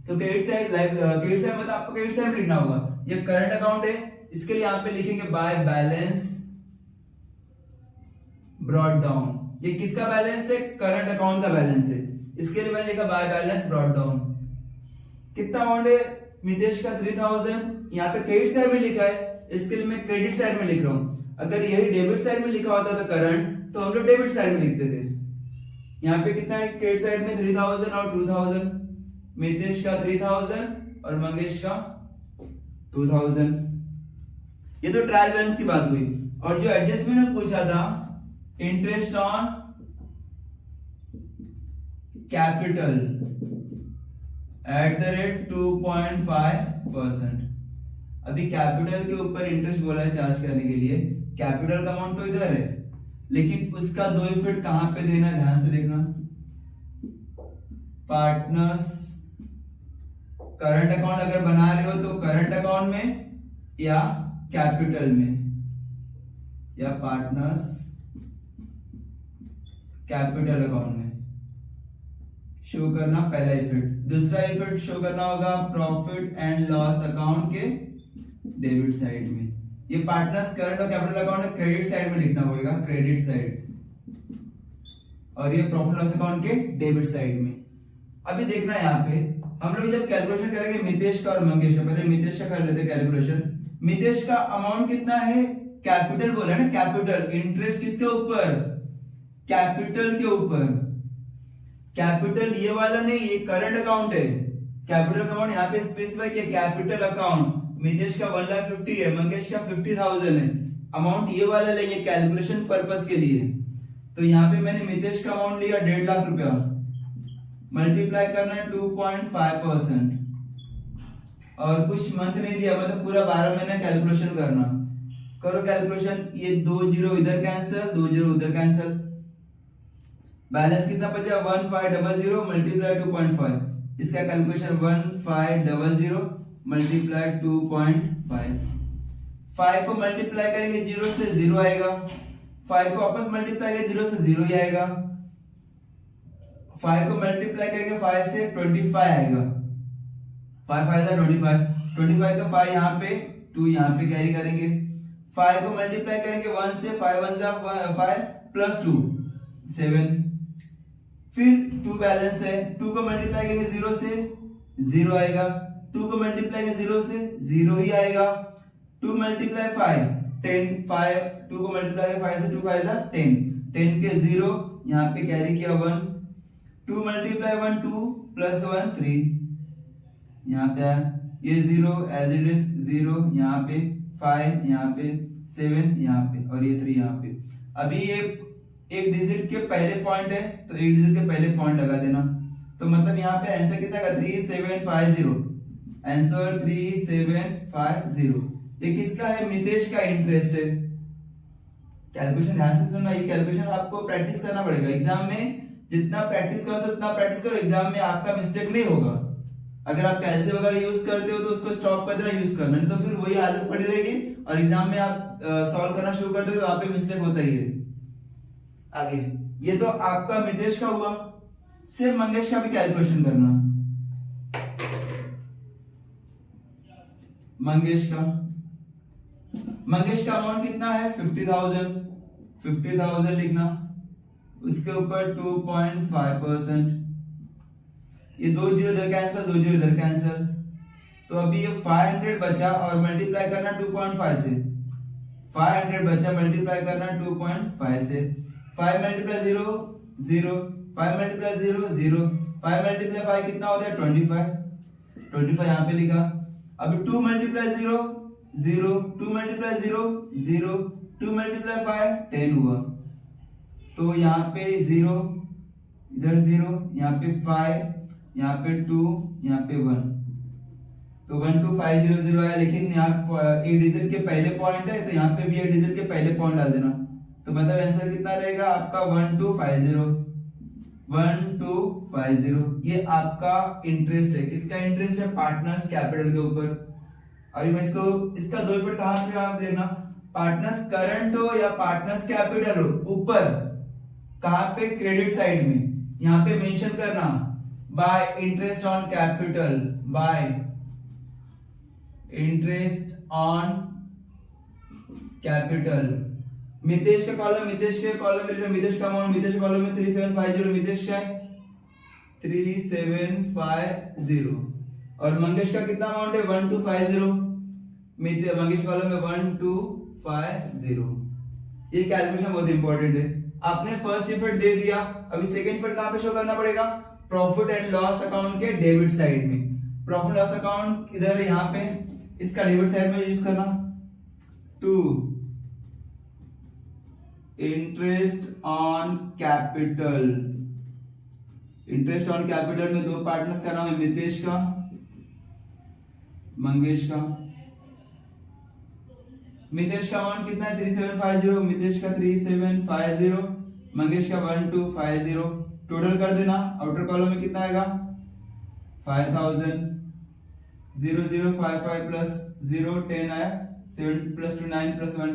तो क्रेडिट साइड मतलब आपको क्रेडिट साइड लिखना होगा। ये करंट अकाउंट है, इसके लिए यहाँ पे लिखेंगे बाय बैलेंस ब्रॉट डाउन। ये किसका बैलेंस है, करंट अकाउंट का बैलेंस है, इसके लिए मैंने लिखा बाय बैलेंस ब्रॉट डाउन। कितना अमाउंट है मितेश का 3,000, यहाँ पे क्रेडिट साइड में लिखा है, इसके लिए मैं क्रेडिट साइड में लिख रहा हूं। अगर यही डेबिट साइड में लिखा होता था करंट, तो हम लोग डेबिट साइड में लिखते थे। यहाँ पे कितना है क्रेडिट साइड में 3000 और 2000, मितेश का 3000 और मंगेश का 2000। ये तो ट्रायल बैलेंस की बात हुई। और जो एडजस्टमेंट में पूछा था, interest on capital at the rate 2.5%। अभी कैपिटल के ऊपर इंटरेस्ट बोला है चार्ज करने के लिए। कैपिटल का अमाउंट तो इधर है, लेकिन उसका 2 इफेक्ट कहां पे देना है, ध्यान से देखना। पार्टनर्स करंट अकाउंट अगर बना रहे हो तो करंट अकाउंट में या कैपिटल में, या पार्टनर्स कैपिटल अकाउंट में शो करना पहला इफेक्ट। दूसरा इफेक्ट शो करना होगा प्रॉफिट एंड लॉस अकाउंट के डेबिट साइड में। ये पार्टनर्स करंट और कैपिटल अकाउंट क्रेडिट साइड में लिखना पड़ेगा, क्रेडिट साइड, और ये प्रॉफिट लॉस अकाउंट के डेबिट साइड में। अभी देखना यहाँ पे हम लोग जब कैलकुलेशन करेंगे मितेश का और मंगेश का, पहले मितेश का कर लेते कैलकुलेशन। मितेश का अमाउंट कितना है, कैपिटल बोला है ना, कैपिटल। इंटरेस्ट किसके ऊपर, कैपिटल के ऊपर। कैपिटल ये वाला नहीं, ये करंट अकाउंट है। कैपिटल अकाउंट यहाँ पे स्पेसिफाई किया, कैपिटल अकाउंट। मितेश का 1,50,000 है, मंगेश का 50,000 है। अमाउंट ये वाला लेंगे कैलकुलेशन पर्पस के लिए। तो यहाँ पे मैंने मितेश का अमाउंट लिया 1.5 लाख रुपया, मल्टीप्लाई करना है 2.5%, और कुछ मंथ नहीं दिया, मतलब पूरा 12 महीना कैलकुलेशन करना। करो कैलकुलेशन, ये 2 0 इधर कैंसिल, 2 0 उधर कैंसिल, बैलेंस कितना बचा 1500 मल्टीप्लाई 2.5। इसका कैलकुलेशन 1500 मल्टीप्लाई 2.5। 5 को मल्टीप्लाई करेंगे 0 से 0 आएगा, 5 को वापस मल्टीप्लाई करेंगे 0 से 0 ही आएगा। 5 को मल्टीप्लाई करेंगे 5 से 25 आएगा, 5 5 25, 25 का 5 यहाँ पे, 2 यहाँ पे कैरी करेंगे। 5 को मल्टीप्लाई करेंगे 1 से, 5 1 5 प्लस 2 7। फिर 2 बैलेंस है, 2 को मल्टीप्लाई करेंगे 0 से 0 आएगा, 2 को मल्टीप्लाई करेंगे 0 से 0 ही आएगा। 2 मल्टीप्लाई 5 10, 5 2 को मल्टीप्लाई करेंगे 5 से 2 5 10, 10 के 0 यहाँ पे कैरी किया 1, 2 मल्टीप्लाई 1 2 प्लस 1 3, यहाँ पे आया ये 0 एज इट इज 0, यहाँ पे 5, यहाँ पे 7, यहाँ पे, और ये 3 यहाँ पे। अभी ये एक डिजिट के पहले पॉइंट है, तो एक डिजिट के पहले पॉइंट लगा देना। तो मतलब यहाँ पे आंसर कितना का 3750, आंसर 3750। ये किसका है, मितेश का इंटरेस्ट है। कैलकुलेशन ध्यान से सुनना, ये कैलकुलेशन आपको प्रैक्टिस करना पड़ेगा। एग्जाम में जितना प्रैक्टिस कर सकते उतना प्रैक्टिस करो, एग्जाम में आपका मिस्टेक नहीं होगा। अगर आप कैसे वगैरह यूज करते हो तो उसको स्टॉप कर देना, यूज करना, नहीं तो फिर वही आदत पड़ी रहेगी और एग्जाम में आप सॉल्व करना शुरू कर दोगे तो वहां पे मिस्टेक होता ही है। आगे ये तो आपका मितेश का हुआ, सिर्फ मंगेश का भी कैलकुलेशन करना। मंगेश का अमाउंट कितना है 50,000, 50,000 लिखना, उसके ऊपर 2.5%, ये 2 0 इधर कैंसिल, 2 0 इधर कैंसिल, तो अभी ये 500 बचा और मल्टीप्लाई करना 2.5 से, 500 बचा मल्टीप्लाई करना 2.5 से। 5 मल्टीप्लाई 0 0, 5 मल्टीप्लाई 0 0, 5 मल्टीप्लाई 5 कितना होता है 25, 25 यहाँ पे लिखा। अभी 2 मल्टीप्लाई 0 0, 2 मल्टीप्लाई 0 0, 2 मल्टीप्लाई 5 10 हुआ, तो यहाँ पे 0 इधर 0, यहाँ पे 5, यहाँ पे 2, यहाँ पे 1, तो 12500 आया। लेकिन यहाँ एक डिजिट के पहले पॉइंट है, तो यहाँ पे भी एक डिजिट के पहले पॉइंट डाल देना, तो मतलब आंसर कितना रहेगा आपका 1250, 1250। ये आपका इंटरेस्ट है, किसका इंटरेस्ट है, पार्टनर्स कैपिटल के ऊपर। अभी मैं इसका 2 इफेक्ट कहां पे आप देखना, पार्टनर्स करंट हो या पार्टनर्स कैपिटल हो, ऊपर कहां पे, क्रेडिट साइड में। यहाँ पे मेंशन करना bye interest on capital, bye interest on capital. Mitesh का कॉलम, मितेश के कॉलम में मितेश का अमाउंट, मितेश के कॉलम में 3750, मितेश का 3750, और मंगेश का कितना अमाउंट है 1250, मंगेश कॉलम में 1250। ये कैलकुलेशन बहुत इंपॉर्टेंट है। आपने फर्स्ट इफेक्ट दे दिया, अभी सेकंड इफेक्ट कहां पे शो करना पड़ेगा? प्रॉफिट एंड लॉस अकाउंट के डेबिट साइड में। प्रॉफिट लॉस अकाउंट इधर यहां पे, इसका डेबिट साइड में यूज करना। To interest on capital. Interest on capital में दो पार्टनर्स का नाम है, मितेश का, मंगेश का। मितेश का अमाउंट कितना है? 3750। मितेश का 3750, मंगेश का 1250। टोटल कर देना, आउटर कॉलम में कितना आएगा? 5000। 0055 प्लस 0 10 आया, 7 प्लस 2 9 प्लस 1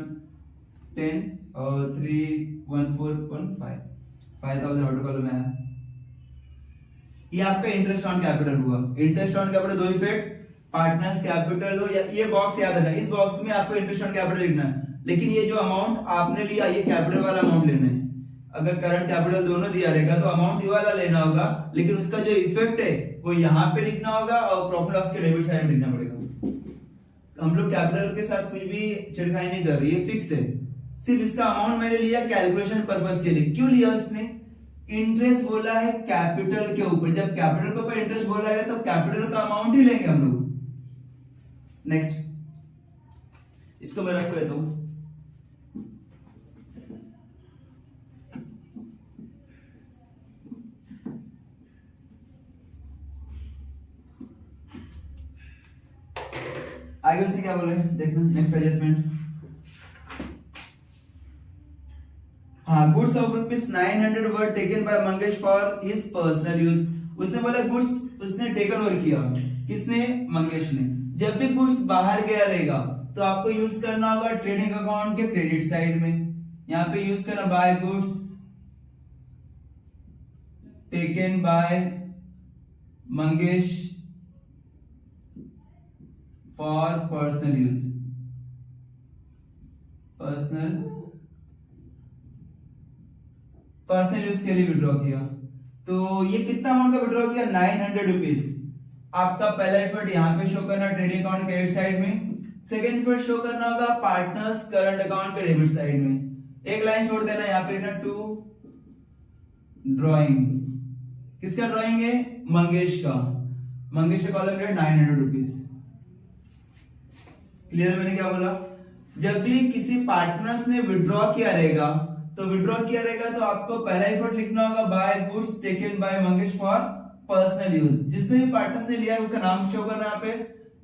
10 और 314.5, 5000 आउटर कॉलम में आया। ये आपका इंटरेस्ट ऑन कैपिटल हुआ। इंटरेस्ट ऑन कैपिटल दो इफेक्ट, पार्टनर्स कैपिटल हो या ये बॉक्स याद रखना, इस बॉक्स में आपको इंटरेस्ट ऑन कैपिटल लिखना है, लेकिन ये जो अमाउंट आपने लिया ये कैपिटल वाला अमाउंट लेना है। अगर करंट कैपिटल दोनों दिया रहेगा तो अमाउंट ये वाला लेना होगा, लेकिन उसका जो इफेक्ट है वो यहाँ पे लिखना होगा और प्रॉफिट लॉस के डेबिट साइड में लिखना पड़ेगा। हम लोग कैपिटल के साथ कुछ भी छिड़खाई नहीं कर रहे, ये फिक्स है। सिर्फ इसका अमाउंट मैंने लिया कैलकुलेशन पर्पस के लिए। क्यों लिया उसने? इंटरेस्ट बोला है कैपिटल के ऊपर, जब कैपिटल के ऊपर इंटरेस्ट बोला है तो कैपिटल का अमाउंट ही लेंगे हम लोग। नेक्स्ट, इसको मैं रख लेता हूं। आगे उसने क्या बोला है देखना, नेक्स्ट एडजस्टमेंट। हाँ, goods of ₹900 were taken by Mangesh for his personal use. उसने बोला गुड्स उसने टेकन ओवर किया, किसने? मंगेश ने। जब भी गुड्स बाहर गया रहेगा तो आपको यूज करना होगा ट्रेडिंग अकाउंट के क्रेडिट साइड में। यहां पे यूज करना by goods taken by Mangesh for personal use. Personal use के लिए विड्रॉ किया। तो ये कितना अमाउंट का विड्रॉ किया? ₹900। आपका पहला एफर्ट यहाँ पे शो करना ट्रेडिंग अकाउंट क्रेडिट साइड में, सेकंड एफर्ट शो करना होगा पार्टनर्स करंट अकाउंट के डेबिट साइड में। एक लाइन छोड़ देना यहाँ पे, टू ड्रॉइंग। किसका ड्रॉइंग है? मंगेश का। मंगेश का कॉलम है ₹900। क्लियर? मैंने क्या बोला? जब भी किसी पार्टनर्स ने विड्रॉ किया रहेगा तो आपको पहला एफर्ट लिखना होगा by goods taken by Mangesh for personal use. जिसने भी पार्टनर्स ने लिया है उसका नाम शो करना यहाँ पे,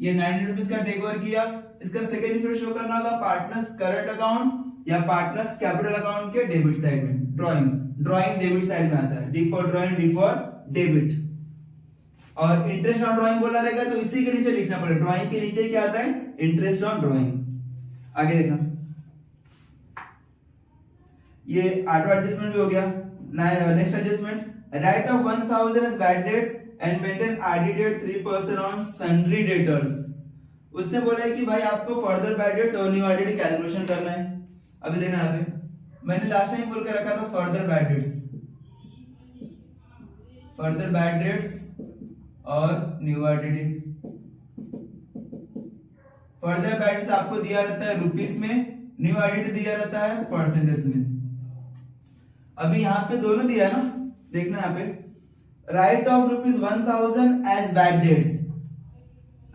ये ₹900 का टेक ओवर किया। इसका सेकंड एफर्ट शो करना होगा पार्टनर्स करंट अकाउंट या पार्टनर्स कैपिटल अकाउंट के डेबिट साइड में। ड्रॉइंग डेबिट साइड में आता है, D for drawing, D for debit. और इंटरेस्ट ऑन ड्रॉइंग बोला रहेगा तो इसी के नीचे लिखना पड़ेगा। ड्रॉइंग के नीचे क्या आता है? Interest on drawing. आगे देखना, ये ऑटो एडजस्टमेंट भी हो गया। Next adjustment, write off 1000 as bad debts and maintain RD debt 3% on sundry debtors. उसने बोला है कि भाई आपको फर्दर बैड डेट्स और न्यू आरडीडी कैलकुलेशन करना है। अभी देखना यहाँ पे, मैंने लास्ट टाइम बोल के रखा था फर्दर बैड डेट्स और new RDD. Further bad dates आपको दिया रहता है रुपीस में, न्यू आरडीडी दिया रहता है परसेंटेज में। अभी यहाँ पे दोनों दिया है ना, देखना यहाँ पे, write off ₹1000 as bad debts.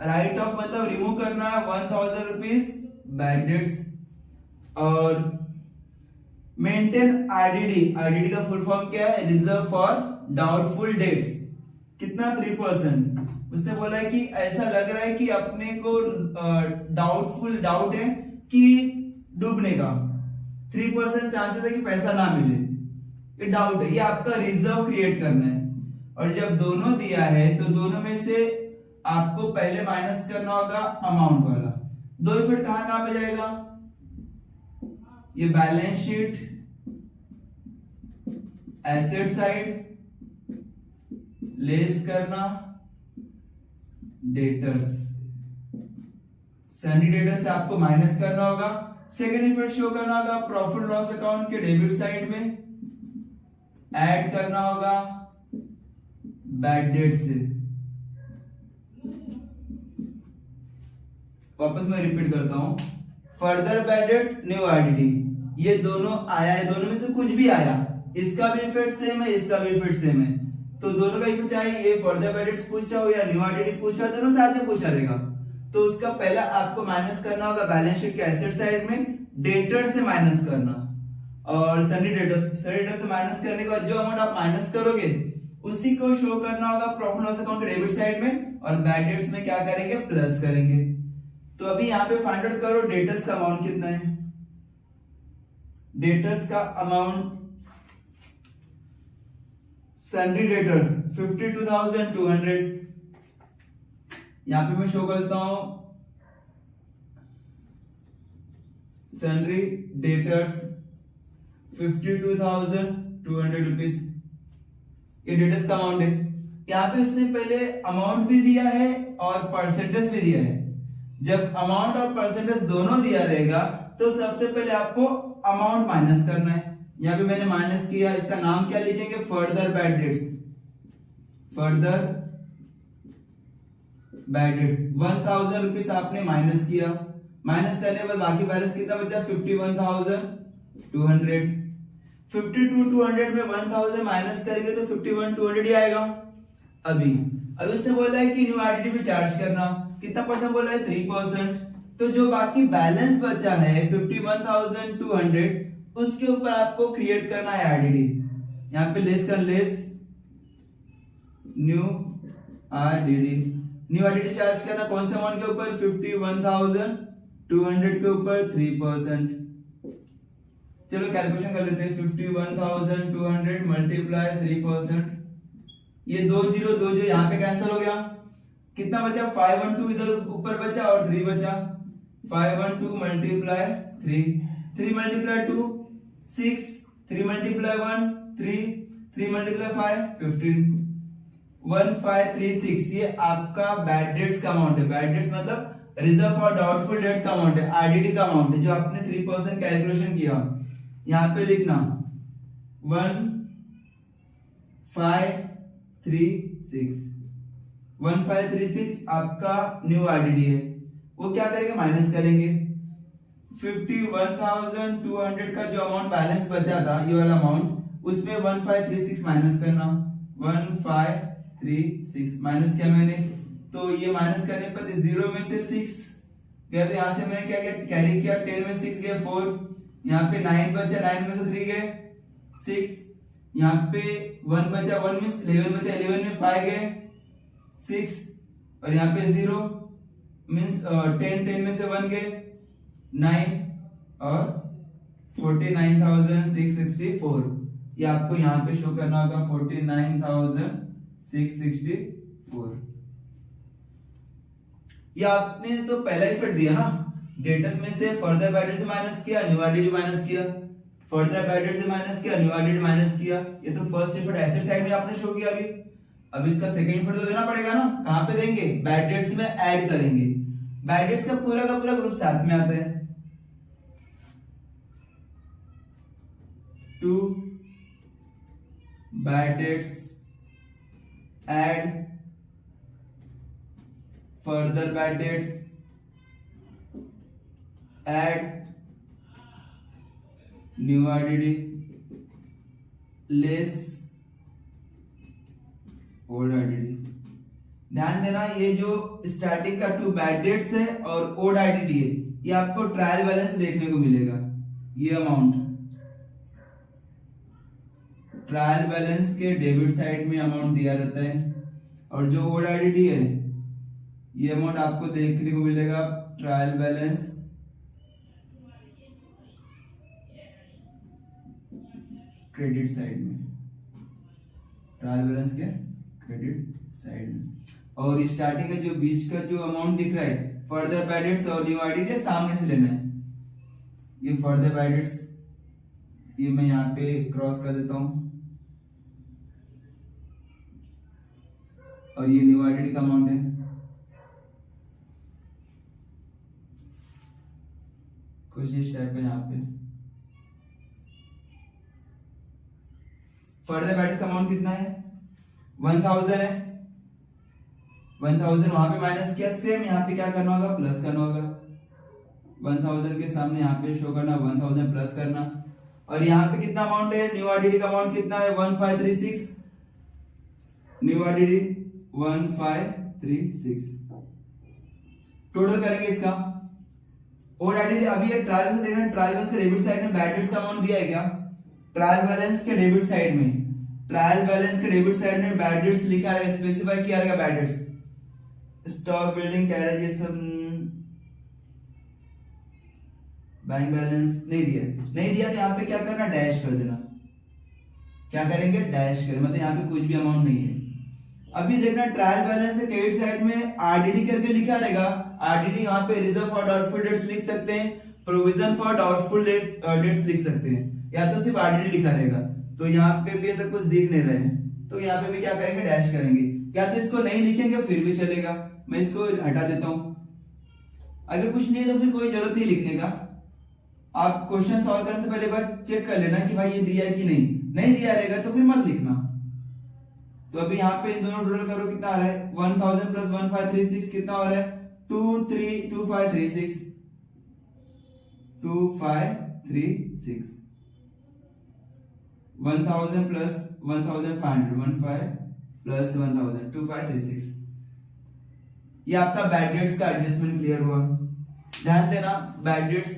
Write off मतलब रिमूव करना है ₹1000 बैड डेट्स। और मेंटेन आरडीडी का फुल फॉर्म क्या है? Reserve for doubtful debts. कितना? 3%। उसने बोला है कि ऐसा लग रहा है कि अपने को डाउट है कि डूबने का, 3% चांसेस है कि पैसा ना मिले, ये डाउट है, ये आपका रिजर्व क्रिएट करना है। और जब दोनों दिया है तो दोनों में से आपको पहले माइनस करना होगा अमाउंट वाला। दो इफेक्ट कहां पे जाएगा? ये balance sheet asset side lace करना डेटर्स, सन्ड्री डेटर्स से आपको माइनस करना होगा। सेकेंड इफेक्ट शो करना होगा प्रॉफिट लॉस अकाउंट के डेबिट साइड में, ऐड करना होगा बैड डेट से। वापस मैं रिपीट करता हूं, further bad dates new RDD, ये दोनों आया है, दोनों में से कुछ भी आया, इसका भी इफेक्ट सेम है, इसका भी इफेक्ट सेम है, तो दोनों का इफेक्ट चाहे ये फर्दर बैडेट्स पूछा हो या न्यू आइडेंटिटी पूछा, दोनों साथ में पूछा रहेगा। तो उसका पहला आपको माइनस करना होगा बैलेंस शीट के एसेट साइड में, डेटर से माइनस करना, और सन्नी डेटर से माइनस करने के बाद जो अमाउंट आप माइनस करोगे उसी को शो करना होगा प्रॉफिट लॉस अकाउंट के डेबिट साइड में, और बैड डेट्स में क्या करेंगे, प्लस करेंगे। तो अभी यहाँ पे फाइंड आउट करो डेटर्स का अमाउंट कितना है। डेटर्स का अमाउंट सन्नी डेटर्स 52,200, यहां पे मैं शो करता हूं सन्नी डेटर्स 52,200 रुपीज, ये डेटर्स का अमाउंट है। यहाँ पे उसने पहले अमाउंट भी दिया है और परसेंटेज भी दिया है। जब अमाउंट और परसेंटेज दोनों दिया रहेगा तो सबसे पहले आपको अमाउंट माइनस करना है। यहाँ पे मैंने माइनस किया, इसका नाम क्या लिखेंगे, further bad dates, further bad dates 1,000 rupees आपने माइनस किया, माइनस करने के बाद बाकी बैलेंस कितना बचा, 51,200। 52,200 में 1,000 माइनस करेंगे तो 51,200 ही आएगा। अभी उसने बोला है कि न्यू आइडेंटिटी भी चार्ज करना, कितना परसेंट बोला है, 3%। तो जो बाकी बैलेंस बचा है 51,200, उसके ऊपर आपको क्रिएट करना है आईडीडी। यहाँ पे लेस कर लेस न्यू आईडीडी चार्ज करना कौन से अमाउंट के ऊपर, 51,200 के ऊपर 3%। चलो कैलकुलेशन कर लेते हैं, 51,200 मल्टीप्लाई 3%, ये 2 0 यहाँ पे कैंसिल हो गया, कितना बचा, 512 इधर ऊपर बचा और 3 बचा, 512 मल्टीप्लाई 3 मल्टीप्लाई 2 6, 3 मल्टीप्लाई 1 3, 3 मल्टीप्लाई 5 15, 1536। ये आपका बैड डेट्स का अमाउंट है। बैड डेट्स मतलब रिजर्व फॉर डाउटफुल डेट्स का अमाउंट है, आईडीडी का अमाउंट है, जो आपने 3% कैलकुलेशन किया। यहाँ पे लिखना 1536 आपका न्यू आईडीडी है। वो क्या करेंगे, माइनस करेंगे 51,200 का जो अमाउंट बैलेंस बचा था, ये वाला अमाउंट, उसमें 1536 माइनस करना, 1536 माइनस किया मैंने, तो ये माइनस करने पर 0 में से 6 गया, तो यहाँ से मैंने क्या किया, कैरी किया, 10 में 6 गए 4, यहाँ पे 9 बचा, 9 में से 3 गए 6, यहाँ पे 1 बचा, 1 में 11 बचा, 11 में 5 गए 6, और यहाँ पे 0 मींस 10 में से 1 गए 9, और 49,664। ये आपको यहाँ पे शो करना होगा 49,664। ये आपने तो पहला ही फिट दिया ना, डेटस में से फर्दर बैडेड से माइनस किया, न्यू आईडीडी माइनस किया, फर्दर बैडेड से माइनस किया, न्यू आईडीडी माइनस किया। ये तो फर्स्ट इफेक्ट एसेट साइड में आपने शो किया अभी। अब इसका सेकंड इफेक्ट तो देना पड़ेगा ना, कहां पे देंगे, बैड डेट्स में ऐड करेंगे। बैड डेट्स का पूरा ग्रुप साथ में आता है, to bad debts add further bad debts add new IDD less old IDD. ध्यान देना, ये जो स्टार्टिंग का 2 बैड डेट्स है और ओल्ड आईडीडी है, ये आपको ट्रायल बैलेंस देखने को मिलेगा। ये अमाउंट ट्रायल बैलेंस के डेबिट साइड में अमाउंट दिया रहता है, और जो ओल्ड आईडीडी है ये अमाउंट आपको देखने को मिलेगा ट्रायल बैलेंस क्रेडिट साइड में, ट्रायल बैलेंस के क्रेडिट साइड में। और स्टार्टिंग का जो बीच का जो अमाउंट दिख रहा है फर्दर बैड डेट्स और न्यू आईडीडी सामने से लेना है। ये फर्दर बैड डेट्स, ये मैं यहाँ पे क्रॉस कर देता हूं, और ये न्यू आईडीडी का अमाउंट है। कुछ इस टाइप है। यहाँ पे फर्दर बैड का अमाउंट कितना है, 1,000 है, 1,000 वहां पे माइनस किया, सेम यहाँ पे क्या करना होगा, प्लस करना होगा। 1000 के सामने यहाँ पे शो करना 1000 प्लस करना, और यहाँ पे कितना अमाउंट है, न्यू आरडीडी का अमाउंट कितना है 1536, न्यू आरडीडी 1536 टोटल करेंगे इसका। और आरडीडी अभी ये ट्रायल बैलेंस देखना, ट्रायल बैलेंस के डेबिट साइड में बैड डेट्स का अमाउंट दिया है क्या, ट्रायल बैलेंस के डेबिट साइड में, ट्रायल बैलेंस के डेबिट साइड में बैड डेट्स लिखा है, स्पेसिफाई किया रहेगा bad debts, stock building carriage bank balance नहीं दिया, नहीं दिया तो यहाँ पे क्या करना, डैश कर देना, क्या करेंगे, डैश करें, मतलब यहाँ पे कुछ भी अमाउंट नहीं है। अभी देखना ट्रायल बैलेंस है क्रेडिट साइड में आरडीडी करके लिखा रहेगा, आरडीडी यहाँ पे रिजर्व फॉर डाउटफुल डेट्स लिख सकते हैं, प्रोविजन फॉर डाउटफुल डेट्स लिख सकते हैं, या तो सिर्फ आरडीडी लिखा रहेगा, तो यहाँ पे भी ऐसा कुछ दिख नहीं रहा है, तो यहाँ पे भी क्या करेंगे, डैश करेंगे, या तो इसको नहीं लिखेंगे फिर भी चलेगा, मैं इसको हटा देता हूं। अगर कुछ नहीं है तो फिर कोई जरूरत नहीं लिखने का, आप क्वेश्चन सॉल्व करने से पहले बार चेक कर लेना कि भाई ये दिया है कि नहीं, नहीं दिया रहेगा तो फिर मत लिखना। तो अभी यहाँ पे इन दोनों टोटल करो कितना आ रहा है, 1000 प्लस 1536 कितना हो रहा है, 2536 2536, 1000 प्लस 1500 15 प्लस 1000 2536। ये आपका बैड डेट्स का एडजस्टमेंट क्लियर हुआ। ध्यान देना बैड डेट्स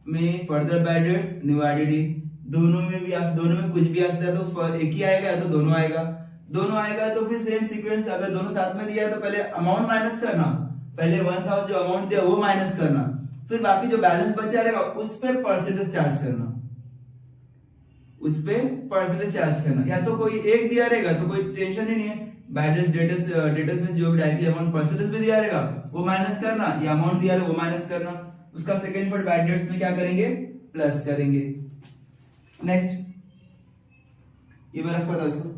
में further bad dates new RDD दोनों में भी दोनों में कुछ भी आ सकता है, तो एक ही आएगा या तो दोनों आएगा, दोनों आएगा तो फिर सेम सीक्वेंस, अगर दोनों साथ में दिया है तो पहले अमाउंट माइनस करना, पहले 1000 जो अमाउंट दिया वो माइनस करना, फिर बाकी जो बैलेंस बचा रहेगा उस पे परसेंटेज चार्ज करना, उस पे परसेंटेज चार्ज करना, या तो कोई एक दिया रहेगा तो कोई टेंशन ही नहीं है, बैलेंस डेटस में जो भी डायरेक्टली अमाउंट परसेंटेज में दिया रहेगा वो माइनस करना, या अमाउंट दिया रहेगा वो माइनस करना, उसका सेकंड फॉर बैड डेट्स में क्या करेंगे, प्लस करेंगे। नेक्स्ट ये मैं रफ करता हूं इसको,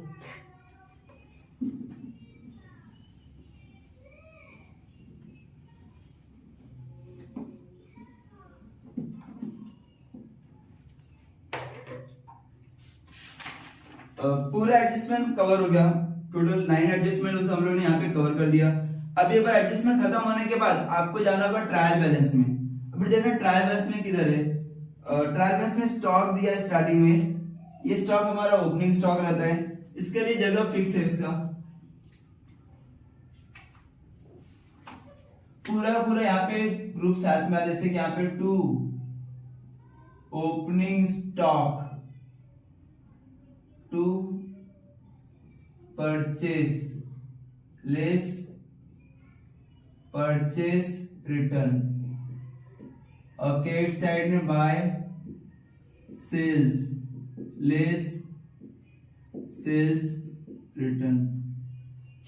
पूरा एडजस्टमेंट कवर हो गया, टोटल 9 एडजस्टमेंट उस हम लोग ने यहाँ पे कवर कर दिया। अब एक बार एडजस्टमेंट खत्म होने के बाद आपको जाना होगा ट्रायल बैलेंस में। अभी देखना ट्रायल बैलेंस में किधर है, ट्रायल बैलेंस में स्टॉक दिया है स्टार्टिंग में, ये स्टॉक हमारा ओपनिंग स्टॉक रहता है, इसके लिए जगह फिक्स है इसका, पूरा यहाँ पे ग्रुप साथ में जैसे कि यहाँ पे 2 opening stock to purchase less purchase return, और क्रेडिट साइड में by sales less sales return.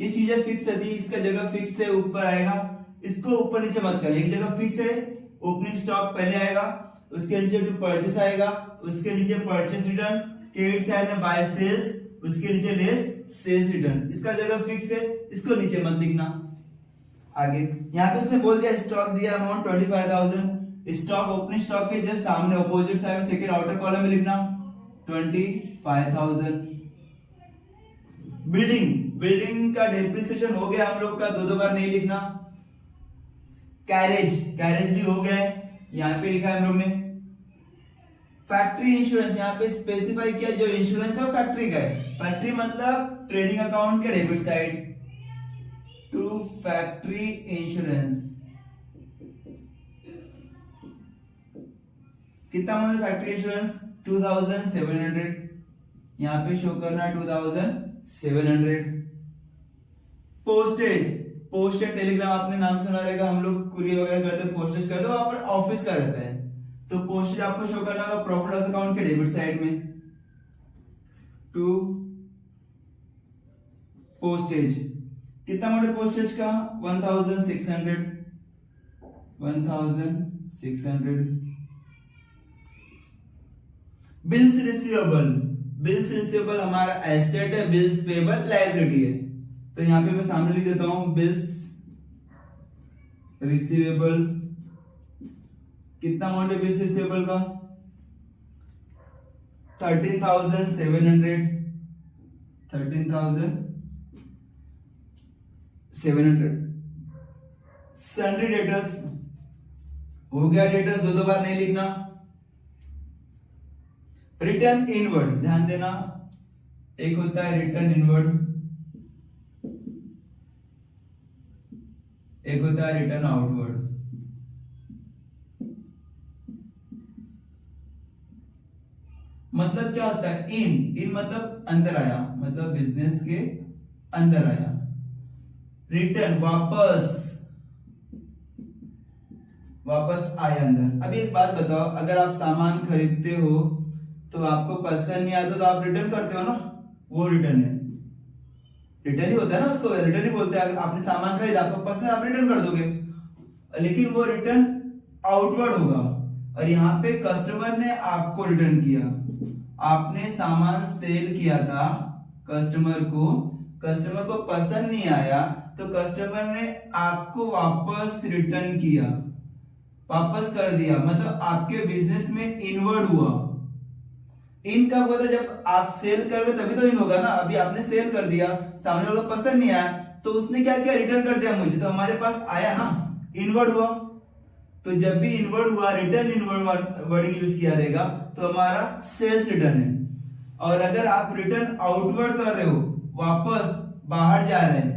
ये चीजें फिक्स है, इसका जगह फिक्स है, ऊपर आएगा, इसको ऊपर नीचे मत करिए, एक जगह फिक्स है, ओपनिंग स्टॉक पहले आएगा, उसके नीचे टू परचेस आएगा, उसके नीचे परचेस रिटर्न, क्रेडिट साइड में बाय सेल्स, उसके नीचे लेस सेल्स रिटर्न, इसका जगह फिक्स है, इसको नीचे मत लिखना। आगे यहाँ पे उसने बोल दिया स्टॉक दिया अमाउंट 25000, स्टॉक ओपनिंग स्टॉक के जस्ट सामने अपोजिट साइड में सेकंड आउटर कॉलम में लिखना 25000। बिल्डिंग का डेप्रिसिएशन हो गया हम लोग का, दो बार नहीं लिखना। कैरेज भी हो गया है, यहाँ पे लिखा है हम लोग ने। फैक्ट्री इंश्योरेंस यहाँ पे स्पेसिफाई किया, जो इंश्योरेंस है वो फैक्ट्री का है, फैक्ट्री मतलब ट्रेडिंग अकाउंट के debit side, to factory insurance कितना मतलब फैक्ट्री इंश्योरेंस 2700, यहाँ पे शो करना 2700। पोस्टेज टेलीग्राम आपने नाम सुना रहेगा, हम लोग कुरियर वगैरह करते हैं, पोस्टेज करते हैं, वहां पर ऑफिस का रहता है, तो पोस्टेज आपको शो करना होगा प्रॉफिट लॉस अकाउंट के डेबिट साइड में, टू पोस्टेज कितना मॉडल पोस्टेज का 1600। बिल्स रिसीवेबल हमारा एसेट है, बिल्स पेबल लायबिलिटी है, तो यहां पे मैं सामने लिख देता हूं बिल्स रिसीवेबल। कितना अमाउंट है बिल्स रिसीवेबल का 13,700। सन्ड्री डेटर्स हो गया डेटर्स, दो बार नहीं लिखना। रिटर्न इनवर्ड, ध्यान देना, एक होता है रिटर्न इनवर्ड, एक होता है रिटर्न आउटवर्ड। मतलब क्या होता है, इन मतलब अंदर आया, मतलब बिजनेस के अंदर आया। रिटर्न वापस आया अंदर। अभी एक बात बताओ, अगर आप सामान खरीदते हो तो आपको पसंद नहीं आता तो आप रिटर्न करते हो ना, वो रिटर्न है, रिटर्न ही होता है ना, उसको रिटर्न ही बोलते हैं। अगर आपने सामान खरीदा, आपको पसंद है, आप रिटर्न कर दोगे, लेकिन वो रिटर्न आउटवर्ड होगा। और यहाँ पे कस्टमर ने आपको रिटर्न किया, आपने सामान सेल किया था कस्टमर को पसंद नहीं आया तो कस्टमर ने आपको वापस रिटर्न किया, वापस कर दिया, मतलब आपके बिजनेस में इनवर्ड हुआ। इन कब होता है, जब आप सेल करोगे तभी तो इन होगा ना। अभी आपने सेल कर दिया, सामने वालों को पसंद नहीं आया तो उसने क्या किया, रिटर्न कर दिया मुझे, तो हमारे पास आया ना, इनवर्ड हुआ। तो जब भी इनवर्ड हुआ, रिटर्न इनवर्ड वर्डिंग यूज किया रहेगा तो हमारा सेल्स रिटर्न है। और अगर आप रिटर्न आउटवर्ड कर रहे हो, वापस बाहर जा रहे हैं,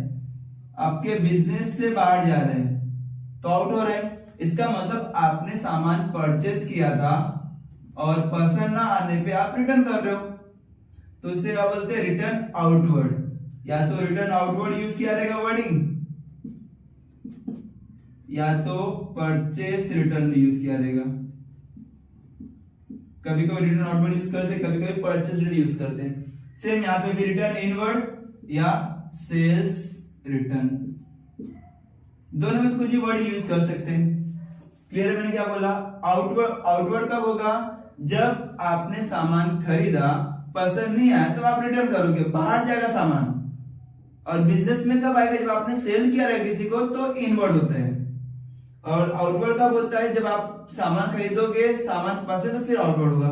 आपके बिजनेस से बाहर जा रहे हैं, तो आउट हो रहे हैं। इसका मतलब आपने सामान परचेस किया था और पसंद ना आने पे आप रिटर्न कर रहे हो, तो इसे क्या बोलते हैं, रिटर्न आउटवर्ड। या तो रिटर्न आउटवर्ड यूज किया रहेगा वर्डिंग, या तो परचेस रिटर्न यूज किया रहेगा। कभी कभी रिटर्न आउटवर्ड यूज करते हैं, कभी कभी परचेस रिटर्न यूज करते हैं। सेम यहाँ पे भी रिटर्न इनवर्ड या सेल्स रिटर्न, दोनों में से कुछ भी वर्ड यूज कर सकते हैं। क्लियर, मैंने क्या बोला, आउटवर्ड कब होगा, जब आपने सामान खरीदा, पसंद नहीं आया तो आप रिटर्न करोगे, बाहर जाएगा सामान। और बिजनेस में कब आएगा, जब आपने सेल किया है किसी को, तो इनवर्ड होता है। और आउटवर्ड कब होता है, जब आप सामान खरीदोगे, सामान पसंद तो फिर आउटवर्ड होगा।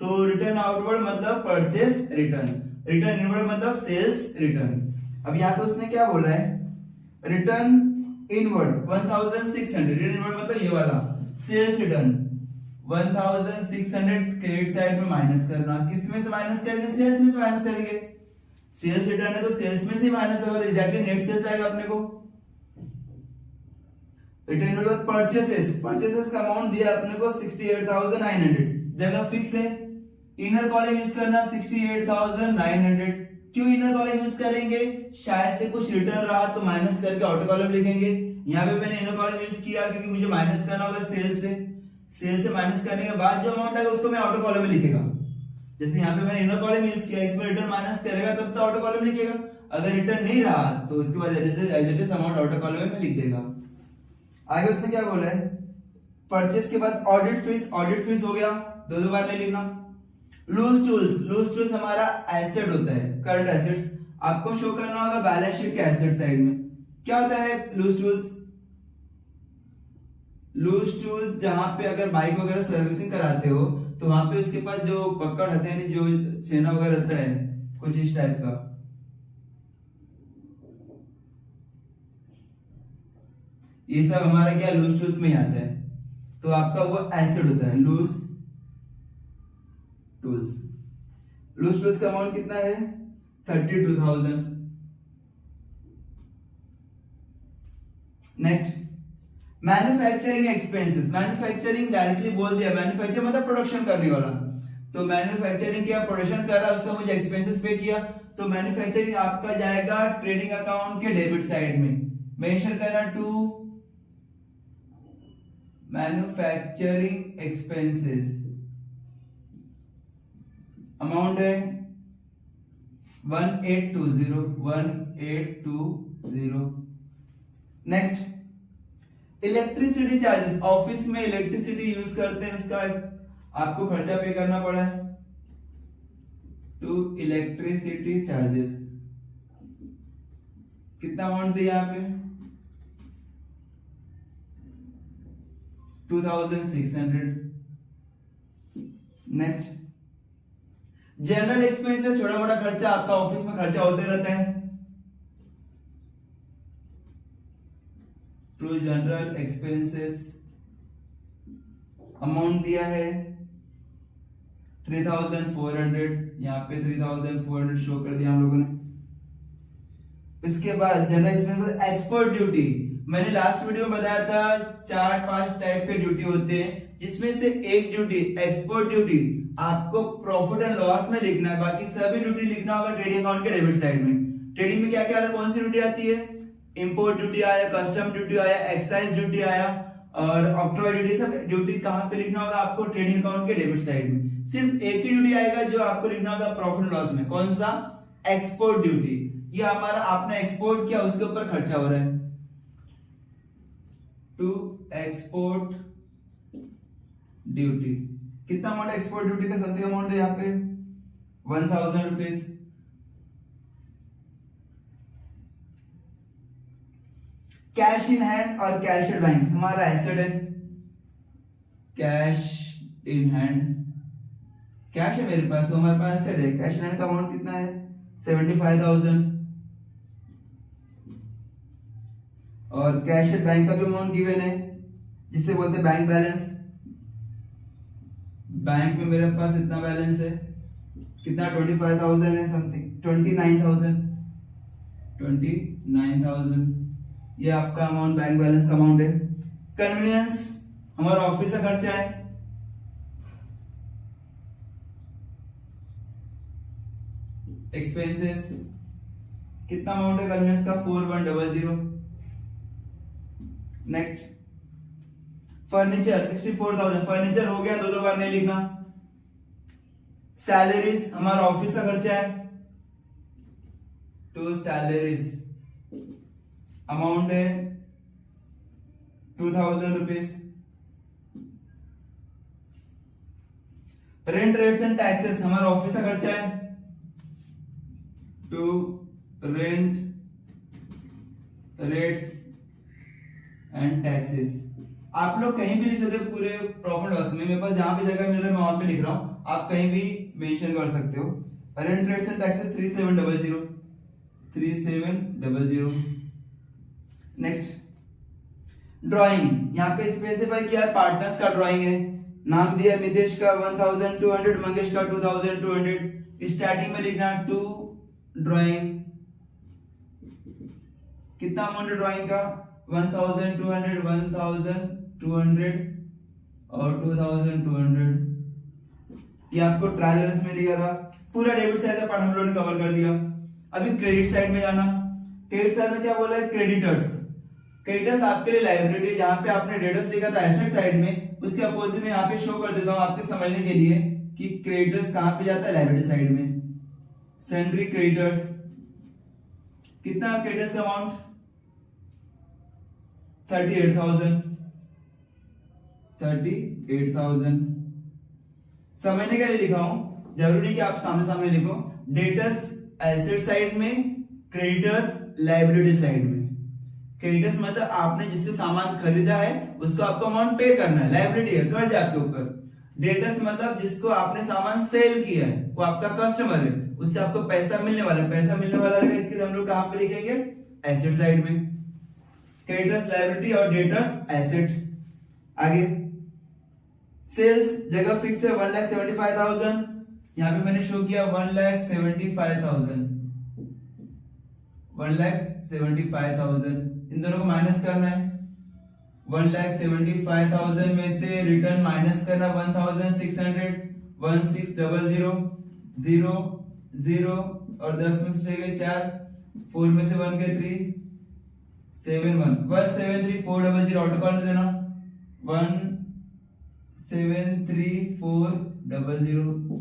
तो रिटर्न आउटवर्ड मतलब परचेस रिटर्न, रिटर्न इनवर्ड मतलब सेल्स रिटर्न। अब यहाँ पे उसने क्या बोला है, रिटर्न इनवर्ड 1600, रिटर्न इनवर्ड मतलब ये वाला सेल्स रिटर्न 1600 क्रेडिट साइड में माइनस करना। किस में से माइनस करेंगे, सेल्स में से माइनस करेंगे। सेल्स रिटर्न है तो सेल्स में से माइनस होगा, तो एग्जैक्टली नेट सेल्स आएगा अपने को। रिटर्न इनवर्ड परचेसेस का अमाउंट दिया अपने को 68900, जगह फिक्स है, इनर कॉलम यूज करना 68900। क्यों इनर कॉलम यूज करेंगे, शायद से कुछ रिटर्न रहा तो माइनस करके आउटर कॉलम लिखेंगे। यहाँ पे मैंने इनर कॉलम यूज किया क्योंकि मुझे माइनस करना होगा सेल से माइनस करने के बाद जो अमाउंट आएगा उसको मैं आउटर कॉलम में लिखेगा। जैसे यहाँ पे मैंने इनर कॉलम यूज किया, इसमें रिटर्न माइनस करेगा तब तो आउटर कॉलम लिखेगा। अगर रिटर्न नहीं रहा तो उसके बाद as it is amount outer column में लिख देगा। आगे उसने क्या बोला है, परचेस के बाद ऑडिट फीस हो गया, दो बार नहीं लिखना। लूज टूल्स हमारा एसेट होता है, करंट एसेट्स, आपको शो करना होगा बैलेंस शीट के एसेट साइड में। क्या होता है लूज टूल्स, जहां पे अगर बाइक वगैरह सर्विसिंग कराते हो तो वहां पे उसके पास जो पकड़ होते हैं, जो छेना वगैरह रहता है कुछ इस टाइप का, ये सब हमारा क्या लूज टूल्स में ही आता है। तो आपका वो एसेट होता है लूज टूल्स का अमाउंट कितना है, 32,000। Next manufacturing expenses, manufacturing directly बोल दिया, मैन्युफैक्चर मतलब प्रोडक्शन करने वाला, तो मैन्युफैक्चरिंग किया, प्रोडक्शन कर रहा, उसका मुझे एक्सपेंसेस पे किया, तो मैन्युफैक्चरिंग आपका जाएगा ट्रेडिंग अकाउंट के डेबिट साइड में, मेंशन करना टू मैन्युफैक्चरिंग एक्सपेंसेस, अमाउंट है 1820। नेक्स्ट इलेक्ट्रिसिटी चार्जेस, ऑफिस में इलेक्ट्रिसिटी यूज करते हैं, उसका आपको खर्चा पे करना पड़ा है, टू इलेक्ट्रिसिटी चार्जेस। कितना अमाउंट दिया यहाँ पे, 2600। नेक्स्ट जनरल एक्सपेंसेस, छोटा मोटा खर्चा, आपका ऑफिस में खर्चा होते रहता है, टू जनरल एक्सपेंसेस अमाउंट दिया है 3400, यहाँ पे 3400 शो कर दिया हम लोगों ने। इसके बाद जनरल एक्सपेंस एक्सपोर्ट ड्यूटी, मैंने लास्ट वीडियो में बताया था 4-5 टाइप के ड्यूटी होते हैं, जिसमें से एक ड्यूटी एक्सपोर्ट ड्यूटी आपको प्रॉफिट एंड लॉस में लिखना है, बाकी सभी ड्यूटी लिखना होगा ट्रेडिंग अकाउंट के डेबिट साइड में। ट्रेडिंग में क्या क्या आता है, कौन सी ड्यूटी आती है, इंपोर्ट ड्यूटी आया, कस्टम ड्यूटी आया, एक्साइज ड्यूटी आया और ऑक्ट्रॉय ड्यूटी। सब ड्यूटी कहां पे लिखना होगा आपको, ट्रेडिंग अकाउंट के डेबिट साइड में। सिर्फ एक ही ड्यूटी आएगा जो आपको लिखना होगा प्रॉफिट लॉस में, कौन सा, एक्सपोर्ट ड्यूटी। ये हमारा आपने एक्सपोर्ट किया उसके ऊपर खर्चा हो रहा है, टू एक्सपोर्ट ड्यूटी। कितना अमाउंट एक्सपोर्ट ड्यूटी का, समथिंग अमाउंट है यहाँ पे 1000 रुपीज। कैश इन हैंड और कैश एट बैंक हमारा एसेट है, कैश इन हैंड, कैश है मेरे पास तो हमारे पास एसेट है। कैश इन हैंड का अमाउंट कितना है 75,000 और कैश एट बैंक का भी अमाउंट गिवन है, जिसे बोलते हैं बैंक बैलेंस। बैंक में मेरे पास इतना बैलेंस है, कितना 25,000 है, समथिंग 29,000 ये आपका अमाउंट बैंक बैलेंस का अमाउंट है। कन्वीनियंस हमारा ऑफिस का खर्चा है, एक्सपेंसेस कितना अमाउंट है कन्वीनियंस का 4100। नेक्स्ट फर्नीचर 64,000, फर्नीचर हो गया, दो बार नहीं लिखना। सैलरीज हमारा ऑफिस का खर्चा है, टू सैलरीज अमाउंट है 2000 rupees. Rent rates and taxes हमारा ऑफिस का खर्चा है, to rent rates and taxes. आप लोग कहीं भी लिख सकते हो पूरे प्रॉफिट लॉस में, मेरे पास जहां पे जगह मिल रहा है मैं वहां पे लिख रहा हूं, आप कहीं भी मेंशन कर सकते हो। Rent rates and taxes 3700। Next drawing, यहाँ पे स्पेसिफाई किया पार्टनर्स का ड्राइंग है, नाम दिया मितेश का 1200, मंगेश का 2200। स्टार्टिंग में लिखना टू ड्राइंग, कितना अमाउंट है ड्राइंग का 1200 और 2200। ये आपको ट्रायल बैलेंस में दिया था। पूरा डेबिट साइड का पार्ट हम लोगों ने कवर कर दिया। अभी क्रेडिट साइड में जाना। क्रेडिट साइड में क्या बोला है, क्रेडिटर्स। क्रेडिटर्स आपके लिए लायबिलिटी, जहां पे आपने डेटर्स लिखा था एसेट साइड में, उसके अपोजिट में यहाँ पे शो कर देता हूं आपके समझने के लिए कि क्रेडिटर्स कहां पे जाता है, लायबिलिटी साइड में। सैंड्री क्रेडिटर्स, कितना क्रेडिटर्स का अमाउंट 38,000। समझने के लिए लिखा हूं, जरूरी नहीं कि आप सामने सामने लिखो। डेटर्स एसेट साइड में, क्रेडिटर्स लायबिलिटी साइड में। क्रेडिटर्स मतलब आपने जिससे सामान खरीदा है उसको आपको अमाउंट पे करना है, लायबिलिटी है, कर्ज आपके ऊपर। डेटर्स मतलब जिसको आपने सामान सेल किया है, वो आपका कस्टमर है, उससे आपको पैसा मिलने वाला है। पैसा मिलने वाला है, इसके लिए हम लोग कहां पे लिखेंगे, एसेट साइड में। क्रेडिटर्स लायबिलिटी और डेटर्स एसेट। आगे सेल्स जगह फिक्स है 1,75,000, यहां पे मैंने शो किया 1,75,000। इन दोनों को माइनस करना है। 1,75,000 में से रिटर्न माइनस करना 1,600, 1600, 0 0 और 10 में से गए 4, 4 में से 1 गए 3, 7 1 1,73400 ऑटो काउंट देना 1,73400।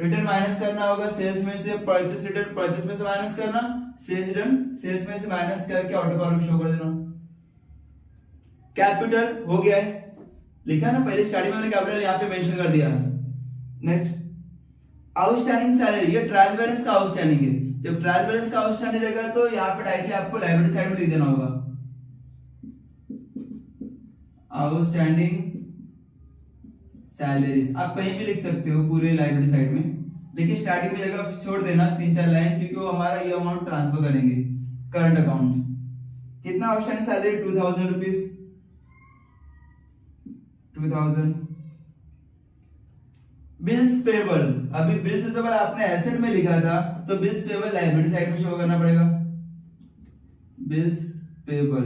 रिटर्न माइनस करना होगा सेल्स में से, परचेस रिटर्न परचेस में से माइनस करना, सेल्स रिटर्न सेल्स में से माइनस करके ऑटो काउंट शो कर देना। कैपिटल हो गया है, लिखा ना पहले स्टार्टिंग में मैंने कैपिटल यहाँ पे मेंशन कर दिया। नेक्स्ट आउटस्टैंडिंग सैलरी, ये ट्रायल बैलेंस का आउटस्टैंडिंग है। जब ट्रायल बैलेंस का आउटस्टैंडिंग रहेगा तो यहाँ पे डायरेक्टली आपको लायबिलिटी साइड में लिख देना होगा आउटस्टैंडिंग सैलरीज। आप कहीं भी लिख सकते हो पूरे लायबिलिटी साइड में, लेकिन स्टार्टिंग में जगह छोड़ देना 3-4 लाइन, क्योंकि वो हमारा ये अमाउंट ट्रांसफर करेंगे करंट अकाउंट। कितना outstanding salary 2,000 rupees, 2000। Bills payable, अभी बिल्स पेबल आपने एसेट में लिखा था तो बिल्स पेबल लायबिलिटी साइड में शो करना पड़ेगा। बिल्स पेबल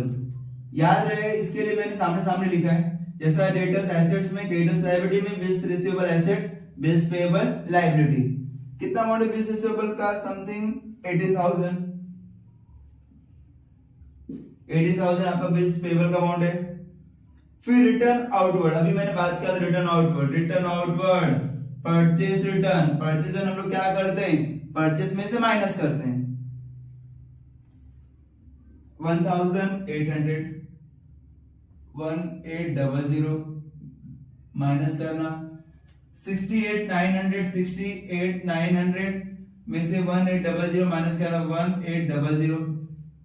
याद रहे, इसके लिए मैंने सामने सामने लिखा है, जैसा डेटर्स एसेट्स में, क्रेडिटर्स लायबिलिटी में, bills receivable asset, bills payable liability. कितना अमाउंट है बिल्स रिसीवेबल का? समथिंग 80,000। 80,000 आपका बिल्स पेबल का अमाउंट है। फिर रिटर्न आउटवर्ड, अभी मैंने बात किया था return outward. Return outward, purchase return, purchase हम लोग क्या करते हैं, परचेस में से माइनस करते हैं। 1800, 1800 माइनस करना। 68,900, 68,900 में से 1800 माइनस करना, 1800।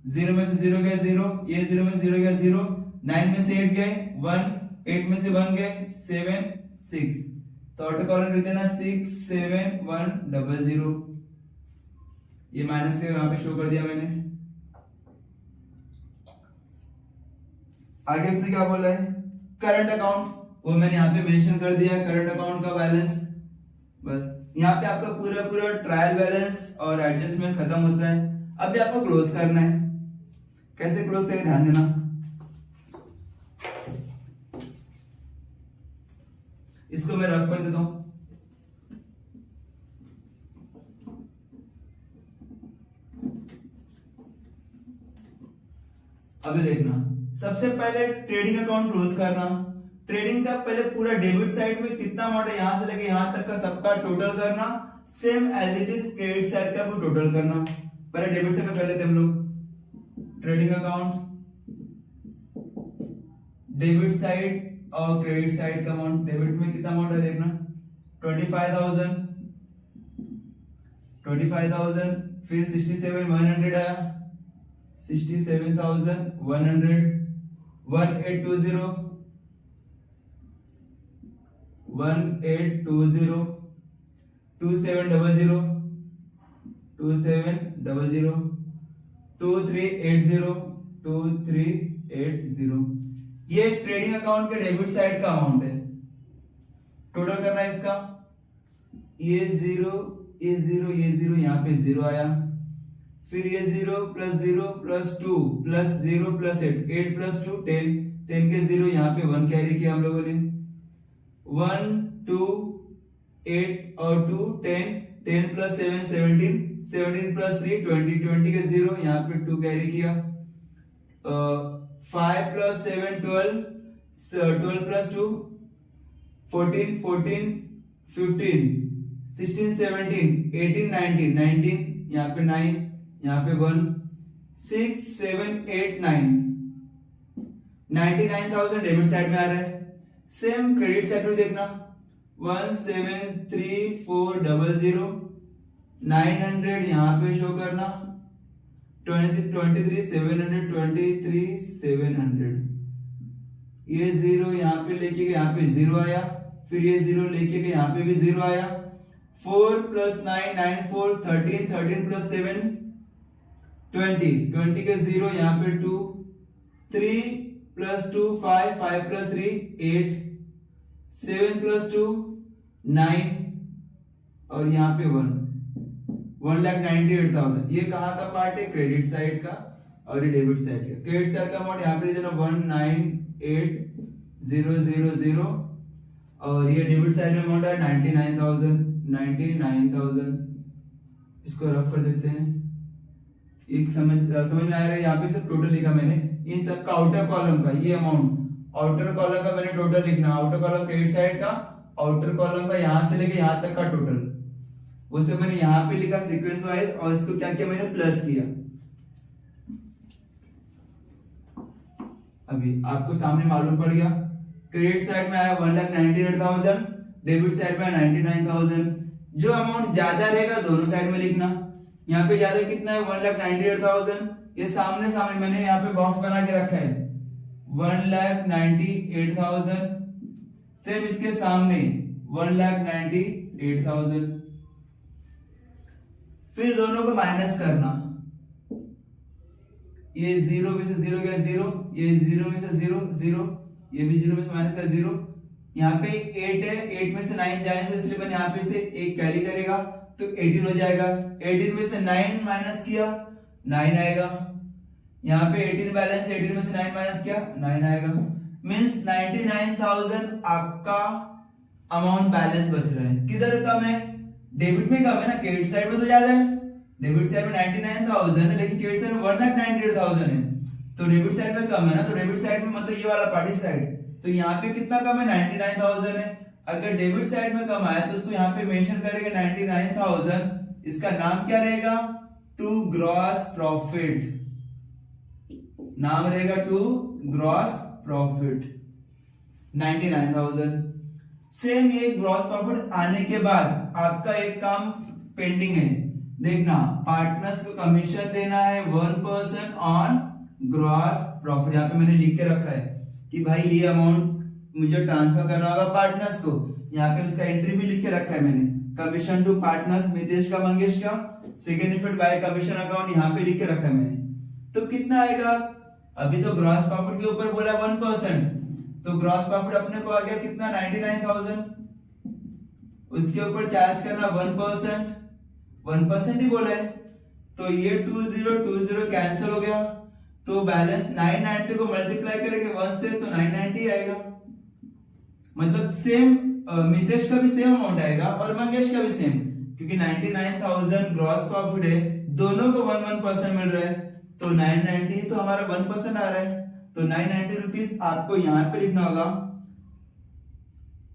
0 में से 0 गया 0, ये 0 में से 0 गया 0, 9 में से 8 गए 1, 8 में से 1 गए 7, 6, तो ऑटो कॉलम लिख देना 67100। ये माइनस के यहां पे शो कर दिया मैंने। आगे उसने क्या बोला है, करंट अकाउंट, वो मैंने यहाँ पे मेंशन कर दिया करंट अकाउंट का बैलेंस। बस यहाँ पे आपका पूरा पूरा ट्रायल बैलेंस और एडजस्टमेंट खत्म होता है। अभी आपको क्लोज करना है, कैसे क्लोज करें ध्यान देना। इसको मैं रफ कर देता हूं। अभी देखना, सबसे पहले ट्रेडिंग अकाउंट क्लोज करना। ट्रेडिंग का पहले पूरा डेबिट साइड में कितना अमाउंट है यहां से लेके यहां तक का सबका टोटल करना, same as it is credit side का भी टोटल करना। पहले डेबिट साइड का कर लेते हैं हम लोग। ट्रेडिंग अकाउंट, डेबिट साइड और क्रेडिट साइड का अमाउंट। डेबिट में कितना अमाउंट है देखना, 25,000, 25,000, फिर 67,100 आया, 67,100, 1820, 1820, 2700, 2700, 2380, 2380। ये ट्रेडिंग अकाउंट के डेबिट साइड का अमाउंट है। टोटल करना है इसका, ये 0, ये 0, ये 0, यहाँ पे 0 आया, फिर ये 0 plus 0 plus 2 plus 0 plus 8, 8 plus 2 10, 10 के 0 यहाँ पे 1 कैरी किया हम लोगों ने। 1 2 8 और 2 10, 10 प्लस 7 17, 17 प्लस 3 20, 20 के 0 यहाँ पे 2 कैरी किया। 5 प्लस 7 12, 12 प्लस 2 14, 14 15, 16 17 18 19, 19 यहाँ पे 9, यहाँ पे 1, 6 7 8 9, 99,000 डेबिट साइड में आ रहा है। सेम क्रेडिट साइड में देखना, 173400, 900 यहाँ पे शो करना, 23,700, 23,700। ये 0 यहाँ पे लेके गए, यहाँ पे 0 आया, फिर ये 0 लेके गए, यहाँ पे भी 0 आया। 4 प्लस 9 9 4 13, 13 प्लस 7 20, 20 के 0 यहाँ पे 2, 3 प्लस 2 5, 5 प्लस 3 8, 7 प्लस 2 9 और यहाँ पे 1, 1,98,000। ये कहाँ का पार्ट है, क्रेडिट साइड का, और ये डेबिट साइड का। क्रेडिट साइड का अमाउंट यहाँ पे देना 198,000 और ये डेबिट साइड में अमाउंट है 99,000, 99,000। इसको रफ कर देते हैं, एक समझ में आ रहा है। यहाँ पे सब टोटल लिखा मैंने, इन सब का आउटर कॉलम का ये अमाउंट, आउटर कॉलम का मैंने टोटल लिखना, आउटर कॉलम क्रेडिट साइड का, आउटर कॉलम का यहां से लेके यहां तक का टोटल, उसे मैंने यहां पे लिखा सीक्वेंस वाइज, और इसको क्या किया मैंने, प्लस किया। अभी आपको सामने मालूम पड़ गया, क्रेडिट साइड में आया 1,98,000, डेबिट साइड में 99,000। जो अमाउंट ज्यादा रहेगा दोनों साइड में लिखना। यहाँ पे ज्यादा कितना है, 1,98,000। ये सामने सामने मैंने यहाँ पे बॉक्स बना के रखा है 1,98,000। सेम इसके सामने 1,98,000। फिर दोनों को माइनस करना, ये 0 में से 0 गया 0, ये 0 में से 0 0, ये भी 0 में से माइनस का 0, यहाँ पे 8 है, 8 में से 9 जाने से इसलिए मैंने यहाँ पे से 1 कैरी करेगा तो 18 हो जाएगा। 18 में से 9 माइनस किया 9 आएगा। यहाँ पे 18 बैलेंस, 18 में से 9 माइनस किया 9 आएगा। मींस 99,000 आपका अमाउंट बैलेंस बच रहा है। किधर कम है? डेबिट में कम है ना, क्रेडिट साइड में तो ज्यादा है। डेबिट साइड में 99,000 है लेकिन क्रेडिट साइड में 1,98,000 है, तो डेबिट साइड में कम है ना, तो डेबिट साइड में मतलब ये वाला पार्टी साइड, तो यहाँ पे कितना कम है? 99,000 है। अगर डेबिट साइड में कम आया तो उसको यहाँ पे मेंशन करेंगे 99,000। इसका नाम क्या रहेगा? टू ग्रॉस प्रॉफिट, नाम रहेगा टू ग्रॉस प्रॉफिट 99,000। सेम ये ग्रॉस प्रॉफिट आने के बाद आपका एक काम पेंडिंग है, देखना, पार्टनर्स को कमीशन देना है 1% ऑन ग्रॉस प्रॉफिट। यहाँ पे मैंने लिख के रखा है कि भाई ये अमाउंट मुझे ट्रांसफर करना होगा पार्टनर्स को। यहाँ पे उसका एंट्री भी लिख के रखा है मैंने, कमीशन टू पार्टनर्स मितेश का मंगेश का, सिग्निफाइड बाय कमीशन अकाउंट यहाँ पे लिख के रखा है मैंने। तो कितना आएगा? अभी तो ग्रॉस प्रॉफिट के ऊपर बोला 1%, तो ग्रॉस प्रॉफिट अपने को आ गया कितना? 99,000। उसके ऊपर चार्ज करना 1% ही बोला है, तो ये 2020 कैंसिल हो गया, तो बैलेंस 990 को मल्टीप्लाई करेंगे 1 से तो 990 आएगा। मतलब सेम मितेश का भी सेम अमाउंट आएगा और मंगेश का भी सेम, क्योंकि 99,000 ग्रॉस प्रॉफिट है, दोनों को 1% मिल रहा है, तो 990 तो हमारा 1% आ रहा है, तो 990 रुपीस आपको यहाँ पे लिखना होगा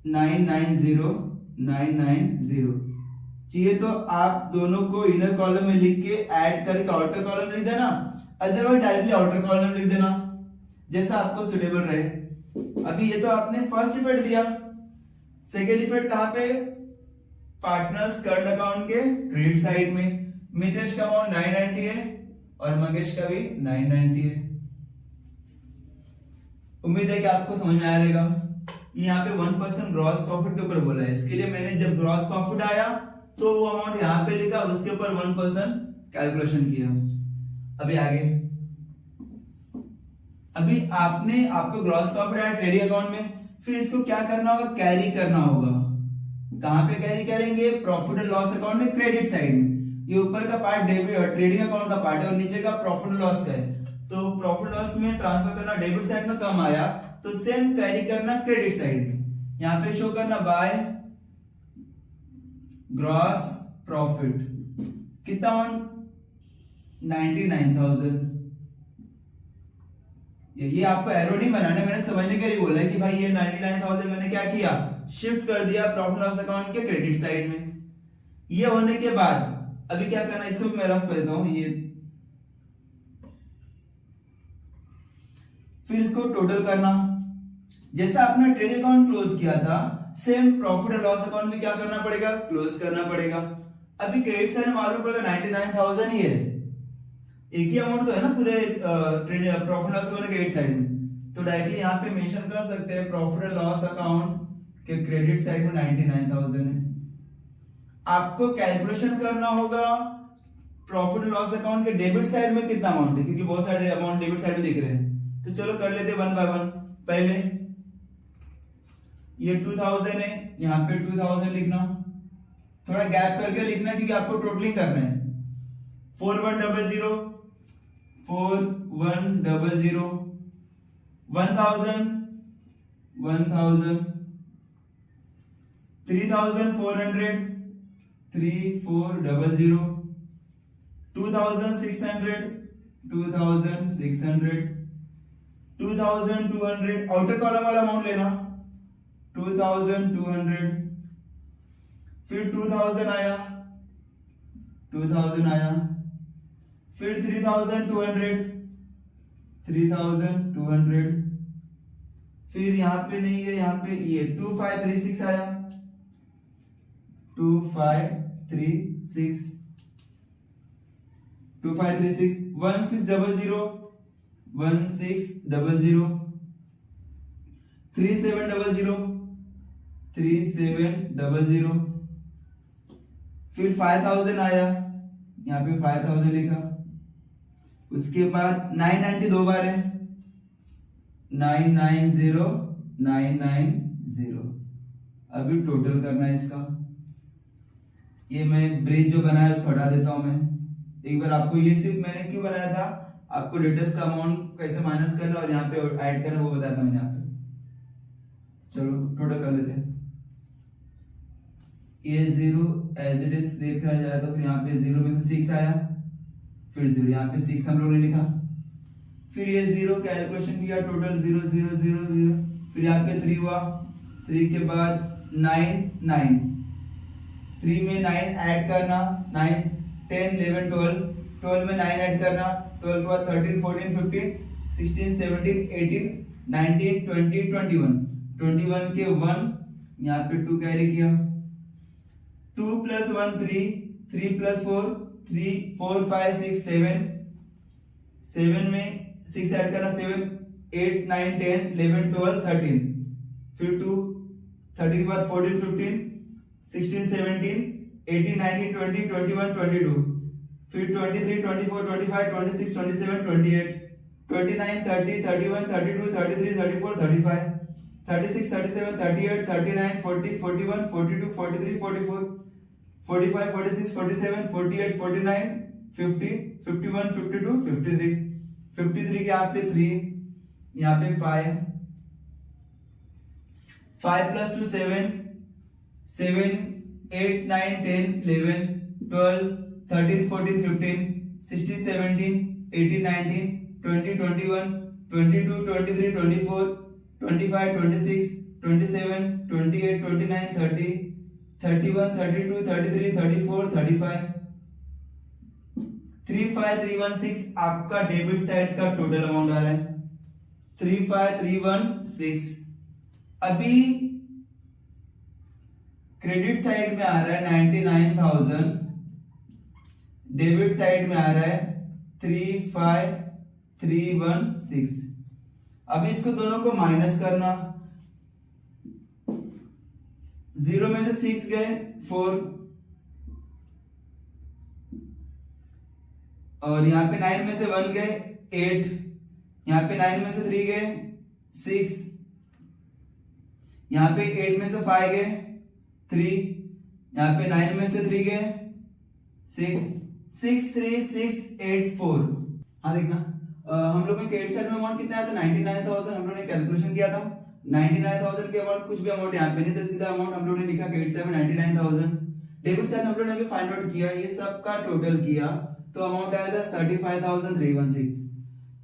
990 चाहिए तो आप दोनों को इनर कॉलम में लिख के ऐड करके आउटर कॉलम लिख देना, अदरवाइज डायरेक्टली आउटर कॉलम लिख देना, जैसा आपको सुटेबल रहे। अभी ये तो आपने फर्स्ट इफेक्ट दिया, सेकेंड इफेक्ट कहां पे? पार्टनर्स करंट अकाउंट के क्रेडिट साइड में। मितेश का अमाउंट 990 है और मंगेश का भी 990 है। उम्मीद है कि आपको समझ में आएगा। यहाँ पे 1% ग्रॉस प्रॉफिट के ऊपर बोला है, इसके लिए मैंने जब ग्रॉस प्रॉफिट आया तो वो अमाउंट यहाँ पे लिखा, उसके ऊपर 1% कैलकुलेशन किया। अभी आगे, अभी आपको ग्रॉस प्रॉफिट आया ट्रेडिंग अकाउंट में, फिर इसको क्या करना होगा? कैरी करना होगा। कहां पे कैरी करेंगे? प्रॉफिट एंड लॉस अकाउंट में, क्रेडिट साइड में। ये ऊपर का पार्ट डेबिट और ट्रेडिंग अकाउंट का पार्ट है और नीचे का प्रॉफिट एंड लॉस का है, तो प्रॉफिट लॉस में ट्रांसफर करना, डेबिट साइड में कम आया तो सेम कैरी करना क्रेडिट साइड में। यहाँ पे शो करना बाय ग्रॉस प्रॉफिट, कितना अमाउंट? 99,000। ये आपको एरो नहीं बनाना, मैंने समझने के लिए बोला है कि भाई ये 99,000 मैंने क्या किया? शिफ्ट कर दिया प्रॉफिट लॉस अकाउंट के क्रेडिट साइड में। ये होने के बाद अभी क्या करना, इसको भी मैं रफ कर देता हूं, ये फिर इसको टोटल करना। जैसा आपने ट्रेडिंग अकाउंट क्लोज किया था, same profit and loss account में क्या करना पड़ेगा? क्लोज करना पड़ेगा। अभी क्रेडिट साइड में मालूम पड़ेगा 99,000 ही है, एक ही अमाउंट तो है ना पूरे प्रॉफिट लॉस अकाउंट के क्रेडिट साइड में, तो डायरेक्टली यहाँ पे मेंशन कर सकते हैं प्रॉफिट एंड लॉस अकाउंट के क्रेडिट साइड में 99,000 है। आपको कैलकुलेशन करना होगा प्रॉफिट एंड लॉस अकाउंट के डेबिट साइड में कितना अमाउंट है, क्योंकि बहुत सारे अमाउंट डेबिट साइड में दिख रहे हैं, तो चलो कर लेते वन बाय वन। पहले ये 2000 है, यहाँ पे 2000 लिखना, थोड़ा गैप करके लिखना क्योंकि आपको टोटलिंग करना है। 4100 4100 1000 1000 3400 3400 2600 2600 2200 आउटर कॉलम वाला अमाउंट लेना 2200, फिर 2000 आया 2000 आया, फिर 3200 3200, फिर यहाँ पे नहीं है, यहाँ पे ये 2536 आया 2536 2536 1600 1600 3700 3700, फिर 5000 आया, यहाँ पे 5000 लिखा, उसके बाद 990 दो बार है 990 990 0। अभी टोटल करना है इसका। ये मैं ब्रिज जो बनाया उसको हटा देता हूं मैं। एक बार आपको ये सिर्फ मैंने क्यों बनाया था, आपको डेटर्स का अमाउंट कैसे माइनस करना और यहाँ पे ऐड करना वो बताया था मैंने यहाँ पे। चलो टोटल कर लेते हैं। ये 0 एज इट इज देखा जाए तो फिर यहाँ पे 0 में से 6 आया, फिर 0 यहाँ पे 6 हम लोग ने लिखा, फिर ये 0 कैलकुलेशन किया, टोटल 0 0 0 0, फिर यहाँ पे 3 हुआ, 3 के बाद 9 9, 3 में 9 ऐड करना, 9 10 11 12, 12 में 9 ऐड करना, 12 के बाद 13 14 15 16 17 18 19 20 21, 21 के 1 यहाँ पे 2 कैरी किया, 2 plus 1 3, 3 plus 4 3, 4 5 6 7, 7 में 6 ऐड करना, 7 8 9 10 11 12 13, फिर 2 13 के बाद 14 15 16 17 18 19 20 21 22, फिर 23 24 25 26 27 28 29 30 31 32 33 34 35 36 37 38 39 40 41 42 43 44 45 46 47 48 49 50 51 52 53, 53 के यहाँ पे 3, यहाँ पे 5, 5 plus 2 7, 7 8 9 10 11 12 13 14 15 16 17 18 19 20 21 22 23 24 25 26 27 28 29 30 31 32 33 34 35, 35316 आपका डेबिट साइड का टोटल अमाउंट आ रहा है 35316। अभी क्रेडिट साइड में आ रहा है 99,000, डेबिट साइड में आ रहा है 35316। अभी इसको दोनों को माइनस करना, 0 में से 6 गए 4, और यहाँ पे 9 में से 1 गए 8, यहाँ पे 9 में से 3 गए 6, यहाँ पे 8 में से 5 गए 3, यहाँ पे 9 में से 3 गए 6 6 3 6 8 4। हाँ देखना हम लोग ने क्रेडिट साइड में अमाउंट कितना आया था 99,000, हम लोग ने कैलकुलेशन किया था 99,000 के अमाउंट, कुछ भी अमाउंट यहाँ पे नहीं तो सीधा अमाउंट हम लोग ने लिखा क्रेडिट साइड में 99,000। डेबिट साइड हम लोग ने अभी फाइंड आउट किया, ये सब का टोटल किया तो अमाउंट आया था 35,316।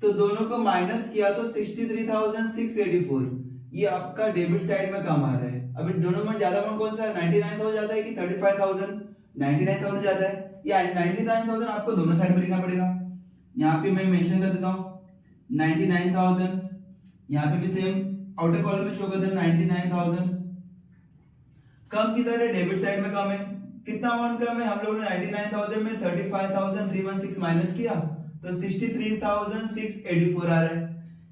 तो दोनों को माइनस किया तो 63,684, ये आपका डेबिट साइड में कम आ रहा है। अभी दोनों में ज्यादा अमाउंट कौन सा है, 99,000 ज्यादा है कि 35,000? 99,000 ज्यादा है, या 99,000 आपको दोनों साइड में लिखना पड़ेगा। यहाँ पे मैं मेंशन कर देता हूँ 99,000, यहाँ पे भी सेम आउटर कॉलम में शो कर देना 99,000। कम किधर है, डेबिट साइड में कम है। कितना अमाउंट कम है, हम लोगों ने 99,000 में 35,316 माइनस किया तो 63,684 आ रहा है।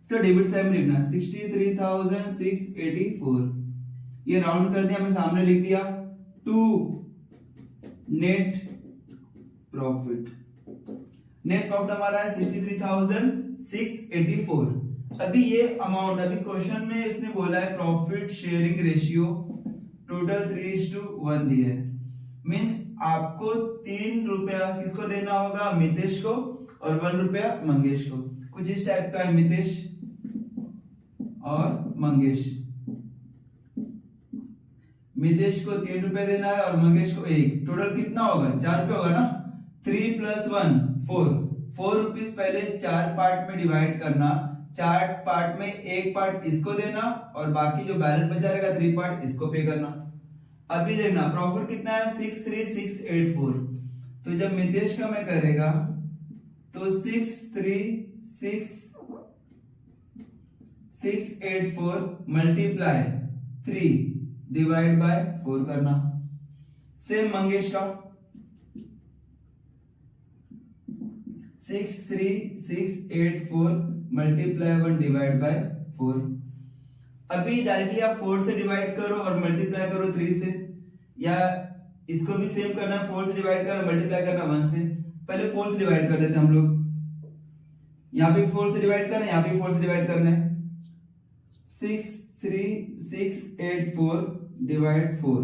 तो डेबिट साइड में लिखना 63,684, ये राउंड कर दिया, मैं सामने लिख दिया to net profit. Net profit हमारा है 63,684। अभी ये अमाउंट, अभी क्वेश्चन में इसने बोला है प्रॉफिट शेयरिंग रेशियो टोटल 3:1 दिया है, मींस आपको 3 रुपया किसको देना होगा, मितेश को, और 1 रुपया मंगेश को। कुछ इस टाइप का है, मितेश और मंगेश। मितेश को 3 रुपए देना है और मंगेश को 1। टोटल कितना होगा, 4 रुपये होगा ना। 3 + 1 4, 4 रुपीज पहले 4 पार्ट में डिवाइड करना, 4 पार्ट में 1 पार्ट इसको देना और बाकी जो बैलेंस बचा रहेगा 3 पार्ट इसको पे करना। अभी देखना प्रॉफिट कितना है 63,684। तो जब मितेश का मैं करेगा तो 63,684 मल्टीप्लाई 3 डिवाइड बाय 4 करना। सेम मंगेश का 63,684 मल्टीप्लाई 1 डिवाइड बाय 4। अभी डायरेक्टली आप 4 से डिवाइड करो और मल्टीप्लाई करो 3 से, या इसको भी सेम करना है, 4 से डिवाइड करो मल्टीप्लाई करना 1 से। पहले 4 से डिवाइड कर देते हैं हम लोग, यहाँ पे 4 से डिवाइड करना है, यहाँ पे 4 से डिवाइड करना है। 3684 डिवाइड 4,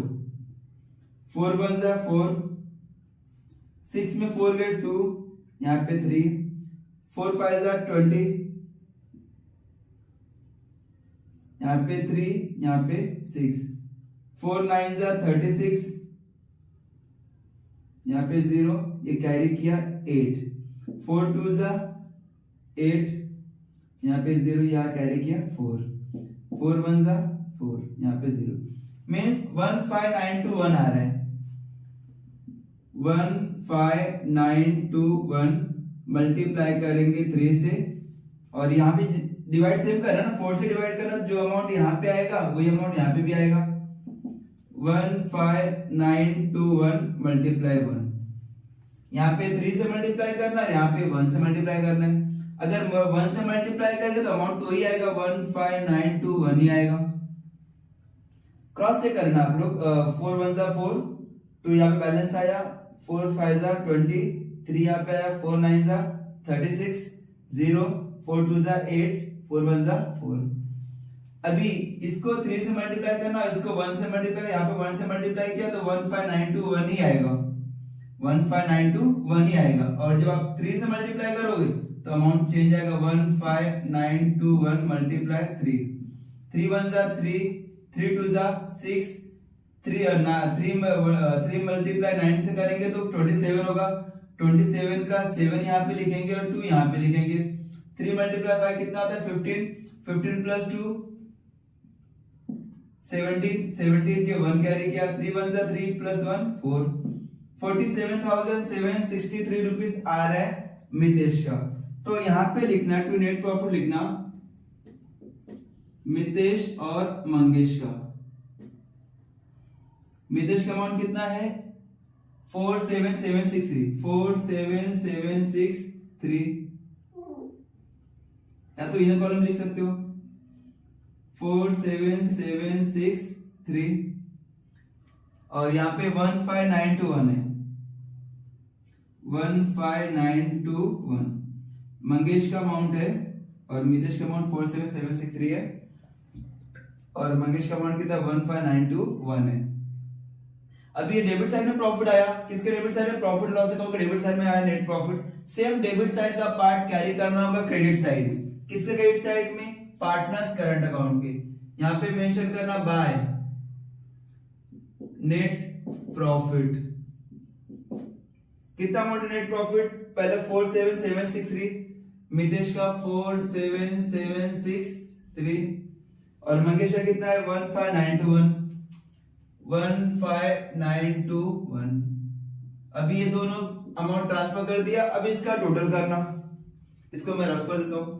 4 1 जा 4, 6 में 4 गए 2, यहाँ पे 3, 4 5 जा 20, यहाँ पे 3, यहाँ पे 6, 4 9 जा 36, यहाँ पे 0, ये कैरी किया 8, 4 2 जा 8, यहाँ पे 0, यहाँ कैरी किया 4, 4 1 जा 4, यहाँ पे 0, मीन्स 15921 आ रहा है। 15921 मल्टीप्लाई करेंगे 3 से, और यहाँ पे डिवाइड सेम कर रहा है ना, 4 से डिवाइड करना, जो अमाउंट यहाँ पे आएगा वही अमाउंट यहाँ पे भी आएगा। 15921 मल्टीप्लाई 1, यहाँ पे 3 से मल्टीप्लाई करना है, यहाँ पे 1 से मल्टीप्लाई करना है। अगर 1 से मल्टीप्लाई करेंगे तो अमाउंट तो ही आएगा, 15921 ही आएगा। क्रॉस चेक करना आप लोग, 4 1 जा 4, 2 यहाँ पे बैलेंस आया, 4 5 जा 20, 3 यहाँ पे आया, 4 9 जा 36, 0, 4 2 जा 8, 4 1 जा 4। अभी इसको 3 से मल्टीप्लाई करना, इसको 1 से मल्टीप्लाई, यहाँ पे 1 से मल्टीप्लाई किया तो 15921 ही आएगा, 15921 ही आएगा। और जब आप 3 से मल्टीप्लाई करोगे तो अमाउंट चेंज आएगा, 15921 मल्टीप्लाई 3, 3 1 जा 3, 3 2 जा 6, 3 मल्टीप्लाई 9 से करेंगे तो 27 होगा, 27 का 7 यहाँ पे लिखेंगे और 2 यहाँ पे लिखेंगे। 3 मल्टीप्लाई 5 कितना होता है, 15, 15 प्लस 2 17, 17 के 1 कैरी किया, 3 1 जा 3 प्लस 1 4, 47,763 रुपीस आ रहा है मितेश का। तो यहाँ पे लिखना टू नेट प्रॉफिट लिखना मितेश और मंगेश का। मितेश का अमाउंट कितना है, 47763, 47763, या तो इनर कॉलम लिख सकते हो, 47763, और यहाँ पे 15921 है, 15921 मंगेश का अमाउंट है, और मितेश का अमाउंट 47763 है, और मंगेश का अमाउंट कितना 15921 है। अभी ये डेबिट साइड में प्रॉफिट आया, किसके डेबिट साइड में, प्रॉफिट लॉस अकाउंट के डेबिट साइड में आया net profit. Same debit side का पार्ट कैरी करना होगा क्रेडिट साइड में, किसके क्रेडिट साइड में, पार्टनर्स करंट अकाउंट के। यहाँ पे मेंशन करना बाय नेट प्रॉफिट, कितना अमाउंट नेट प्रॉफिट, पहले 47763, मितेश का 47763, और मंगेश का कितना है 15921, 15921। अभी ये दोनों अमाउंट ट्रांसफर कर दिया, अब इसका टोटल करना, इसको मैं रफ कर देता हूं।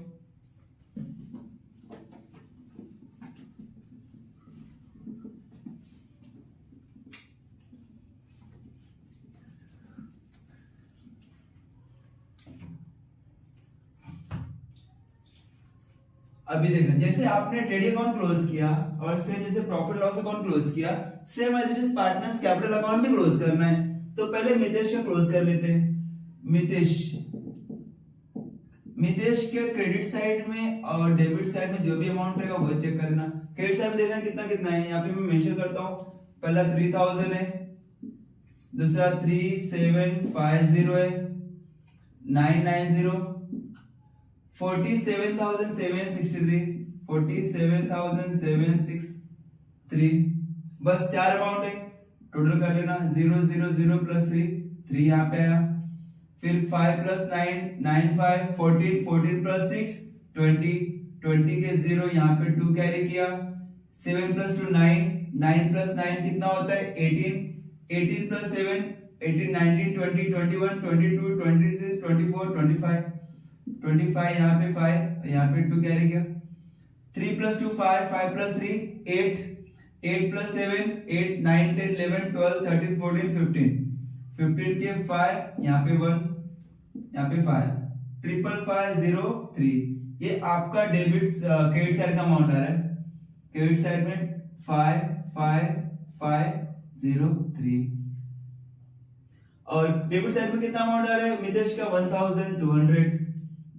अभी देखना, जैसे आपने ट्रेडिंग अकाउंट क्लोज किया और सेम जैसे प्रॉफिट लॉस अकाउंट क्लोज किया, same as it is partners capital account भी क्लोज करना है। तो पहले मितेश का क्लोज कर लेते हैं। मितेश के क्रेडिट साइड में और डेबिट साइड में जो भी अमाउंट रहेगा वो चेक करना। क्रेडिट साइड में देखना कितना कितना है, यहाँ पे मैं मेंशन करता हूं। पहला 3000 है, दूसरा 3750 है, 990, 47,763, 47,763, बस 4 अमाउंट है, टोटल कर लेना। 0 0 0 प्लस 3 3 यहाँ पे आया, फिर 5 प्लस 9 9 5 14 14 प्लस 6 20 20 के 0 यहाँ पे 2 कैरी किया, 7 प्लस 2 9 9 प्लस 9 कितना होता है 18 18 प्लस 7 18 19 20 21 22 23 24 25 25 यहाँ पे 5 यहाँ पे 2 कैरी किया, 3 प्लस 2 5 5 प्लस 3 8 8 प्लस 7 8 9 10 11 12 13 14 15 15 के 5 यहाँ पे 1 यहाँ पे 5 55503। ये आपका डेबिट क्रेडिट साइड का अमाउंट आ रहा है, क्रेडिट साइड में 55503, और डेबिट साइड में कितना अमाउंट आ रहा है मितेश का 1200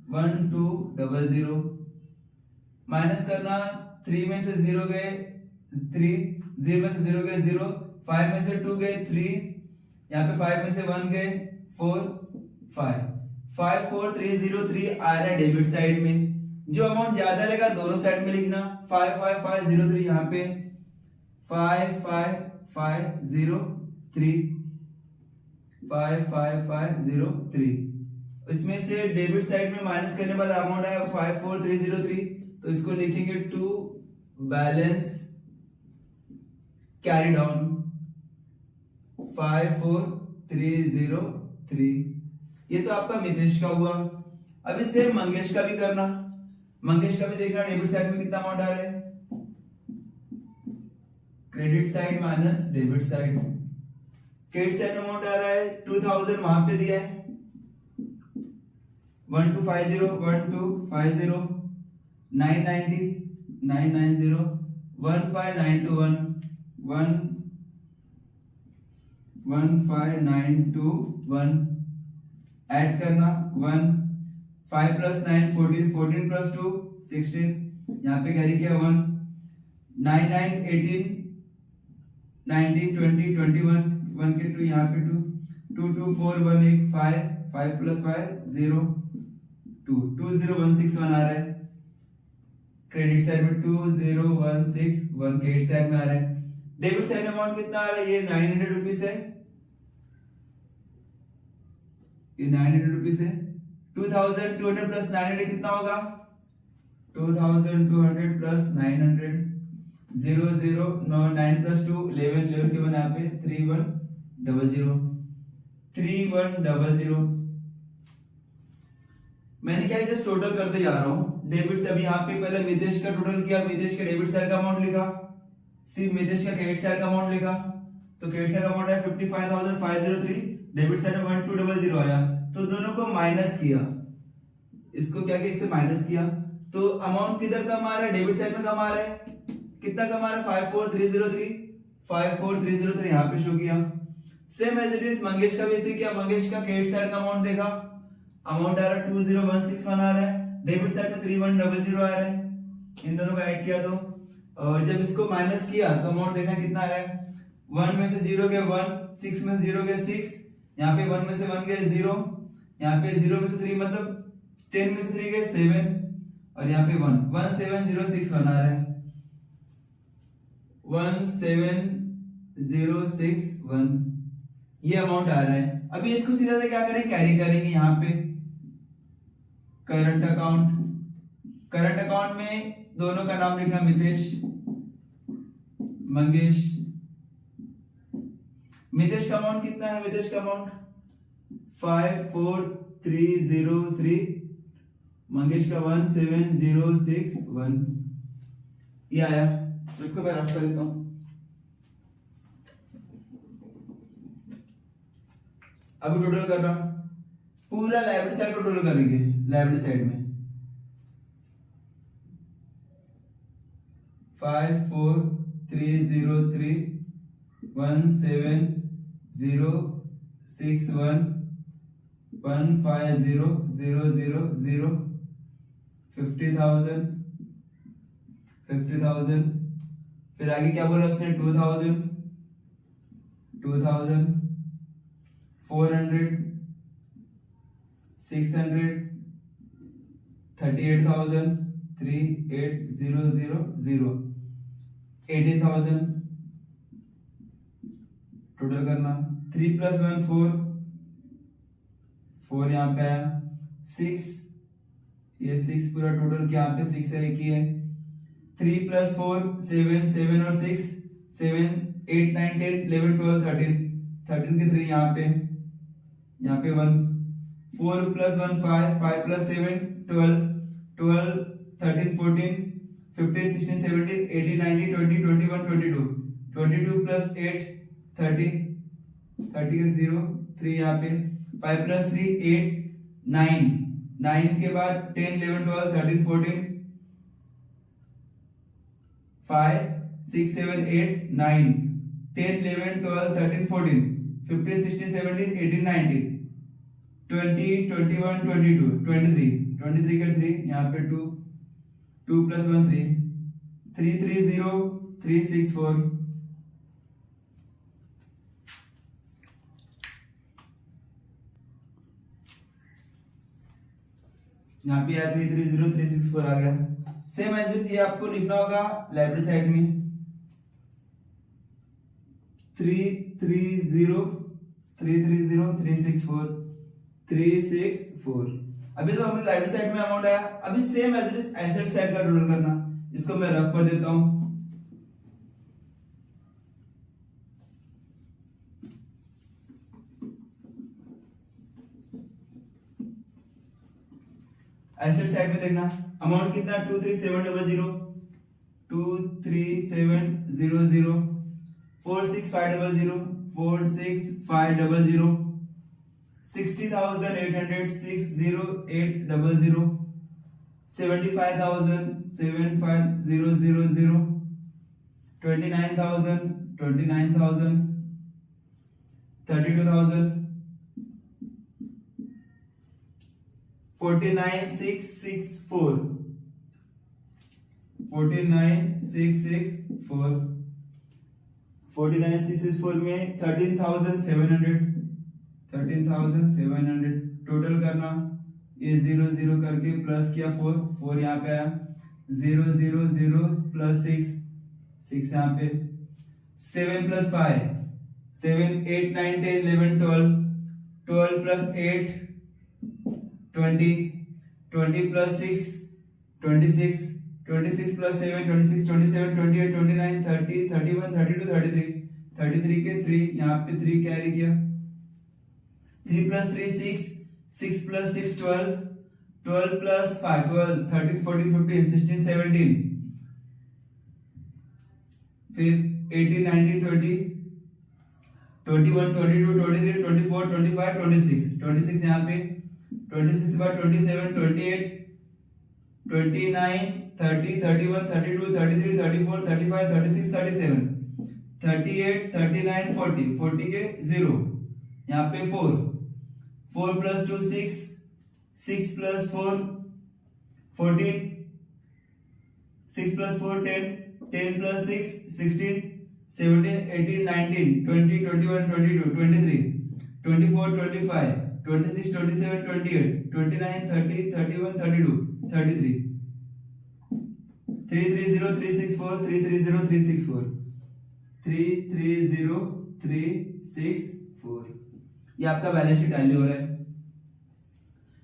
1200 माइनस करना 3 में से 0 गए 3, 0 में से 0 गए 0, 5 में से 2 गए 3, यहाँ पे 5 में से 1 गए 4, 5, 5 4 3 0 3 आ रहा है डेबिट साइड में। जो अमाउंट ज्यादा रहेगा दोनों साइड में लिखना। 5 5 5 0 3 यहाँ पे 5 5 5 0 3 5 5 5 0 3। इसमें से डेबिट साइड में माइनस करने के बाद अमाउंट आया 5 4 3 0 3, तो इसको लिखेंगे टू बैलेंस कैरी डाउन 5 4 3 0 3। ये तो आपका मितेश का हुआ। अब इससे मंगेश का भी करना। मंगेश का भी देखना डेबिट साइड में कितना अमाउंट आ रहा है, credit side minus debit side. Credit side में अमाउंट आ रहा है 2000, वहां पे दिया है 1250 1250 990 990 15921 15921 ऐड करना 1 5 plus 9 14 14 plus 2 16, यहाँ पे कैरी किया 1 9 9 18 19 20 21 1 के 2 यहाँ पे 2 2 2 4 1 1 5 5 plus 5 0 2 2016 1 आ रहा है। क्रेडिट साइड में 2016 1 क्रेडिट साइड में आ रहा है। डेबिट साइड में अमाउंट कितना आ रहा है, ये 900 रुपीज है, ये 900 रुपीज है। 2200 प्लस 900 कितना होगा, 2200 प्लस 900 0 0 9 प्लस 2 11 11 के बना पे 3100 3100। मैंने क्या जस्ट टोटल करते जा रहा हूं डेबिट से। अभी यहाँ पे पहले मितेश का टोटल किया, मितेश के डेबिट साइड का अमाउंट लिखा, सिर्फ मितेश का क्रेडिट साइड का अमाउंट लिखा। तो क्रेडिट साइड का अमाउंट है 55,503, डेबिट साइड में 1200 आया, तो दोनों को माइनस किया। इसको क्या किया, इससे माइनस किया, तो अमाउंट किधर कम आ रहा है, डेबिट साइड में कम आ रहा है। कितना कम आ रहा है, 54303 54303 यहाँ पे शो किया। Same as it is Mangesh का भी इसी किया। मंगेश का क्रेडिट साइड का अमाउंट देखा, अमाउंट आ रहा है 20161 आ रहा है, डेबिट साइड में 3100 आ रहा है। इन दोनों का ऐड किया तो जब इसको माइनस किया तो अमाउंट देखना कितना आ रहा है। 1 में से 0 गए 1, 6 में से 0 गए 6, यहाँ पे 1 में से 1 गए 0, यहाँ पे 0 में से 3 मतलब 10 में से 3 गए 7, और यहाँ पे 1 17061 आ रहा है 17061 ये अमाउंट आ रहा है। अभी इसको सीधा से क्या करें, कैरी करेंगे यहाँ पे करंट अकाउंट। करंट अकाउंट में दोनों का नाम लिखना, मितेश मंगेश। मितेश का अमाउंट कितना है, मितेश का अमाउंट 54303, मंगेश का 17061 ये आया। तो इसको मैं रफ कर देता हूं। अभी टोटल कर रहा हूं, पूरा लाइबिलिटी साइड को टोटल करेंगे। लाइबिलिटी साइड में 54303 17061 150,000 50,000 50,000, फिर आगे क्या बोला उसने 2000 400 600 38,000 38,000 18,000 टोटल करना। 3 + 1 4 4 यहाँ पे आया 6, ये 6 पूरा टोटल क्या यहाँ पे 6 है, एक ही है। 3 + 4 7 7 और 6 7 8 9 10 11 12 13 13 के 3 यहाँ पे 1 4 + 1 5 5 + 7 12 12 13 14 15 16 17 18 19 20 21 22 22 + 8 30 30 के 0 3 यहाँ पे 5 + 3 8 9 9 के बाद 10 11 12 13 14 5 6 7 8 9 10 11 12 13 14 15 16 17 18 19 20 21 22 23 23 के 3 यहाँ पे 2 2 + 1 3 330364 यहाँ पे यार 330364 आ गया। सेम एज इट ये आपको लिखना होगा लाइब्रेरी साइड में 330364 अभी तो हमने लाइब्रेरी साइड में अमाउंट आया। अभी same as it is asset side का टोटल करना, इसको मैं रफ कर देता हूं। एसेट साइड में देखना अमाउंट कितना 23700 23700 46500 46500 60,800 60800 75,000 75000 29,000 32,000 49664 में 13,700 टोटल करना, ये 0 करके प्लस किया 4 यहाँ पे आया 0 प्लस 6 यहाँ पे 7 प्लस 5 7 8 9 10 11 12 प्लस 8 20 प्लस 6 26 प्लस 7 26 27 28 29 30 31 32 33 के 3 यहाँ पे 3 कैरी किया 3 प्लस 3 6 प्लस 6 12 प्लस 5 12 13 14 15 16 17 फिर 18 19 20 21 22 23 24 25 26 यहाँ पे 26 के बाद 27 28 29 30 31 32 33 34 35 36 37 38 39 40 के 0 यहाँ पे 4 प्लस 2 6 प्लस 4 14 6 प्लस 4 10 प्लस 6 16 17 18 19 20 21 22 23 24 25 26 27 28 29 30 31 32 33 330364 330364 ये आपका बैलेंस शीट टैली हो रहा है।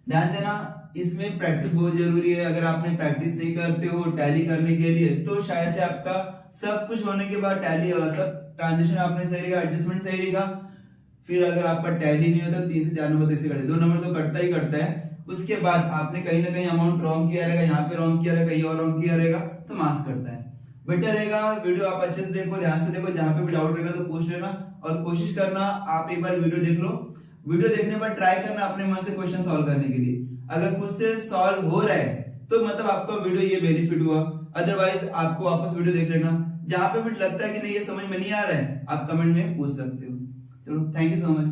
ध्यान देना इसमें प्रैक्टिस बहुत जरूरी है। अगर आपने प्रैक्टिस नहीं करते हो टैली करने के लिए तो शायद से आपका सब कुछ होने के बाद टैली सब ट्रांजेक्शन आपने सही लिखा, एडजस्टमेंट सही लिखा, फिर अगर आपका टैली नहीं होता 3 से 4 नंबर ऐसे कटे, 2 नंबर तो कटता ही कटता है। उसके बाद आपने कहीं ना कहीं अमाउंट रॉन्ग किया रहेगा, यहाँ पे रॉन्ग किया रहेगा, कहीं और रॉन्ग किया रहेगा तो मार्क्स कटता है। बेटर रहेगा वीडियो आप अच्छे से देखो, ध्यान से देखो, जहां पे भी डाउट रहेगा तो पूछ लेना और कोशिश करना आप एक बार वीडियो देख लो। वीडियो देखने पर ट्राई करना अपने मन से क्वेश्चन सॉल्व करने के लिए। अगर खुद से सॉल्व हो रहा है तो मतलब आपका वीडियो ये बेनिफिट हुआ, अदरवाइज आपको वापस वीडियो देख लेना। जहां पे भी लगता है कि नहीं ये समझ में नहीं आ रहा है आप कमेंट में पूछ सकते हो। चलो थैंक यू सो मच।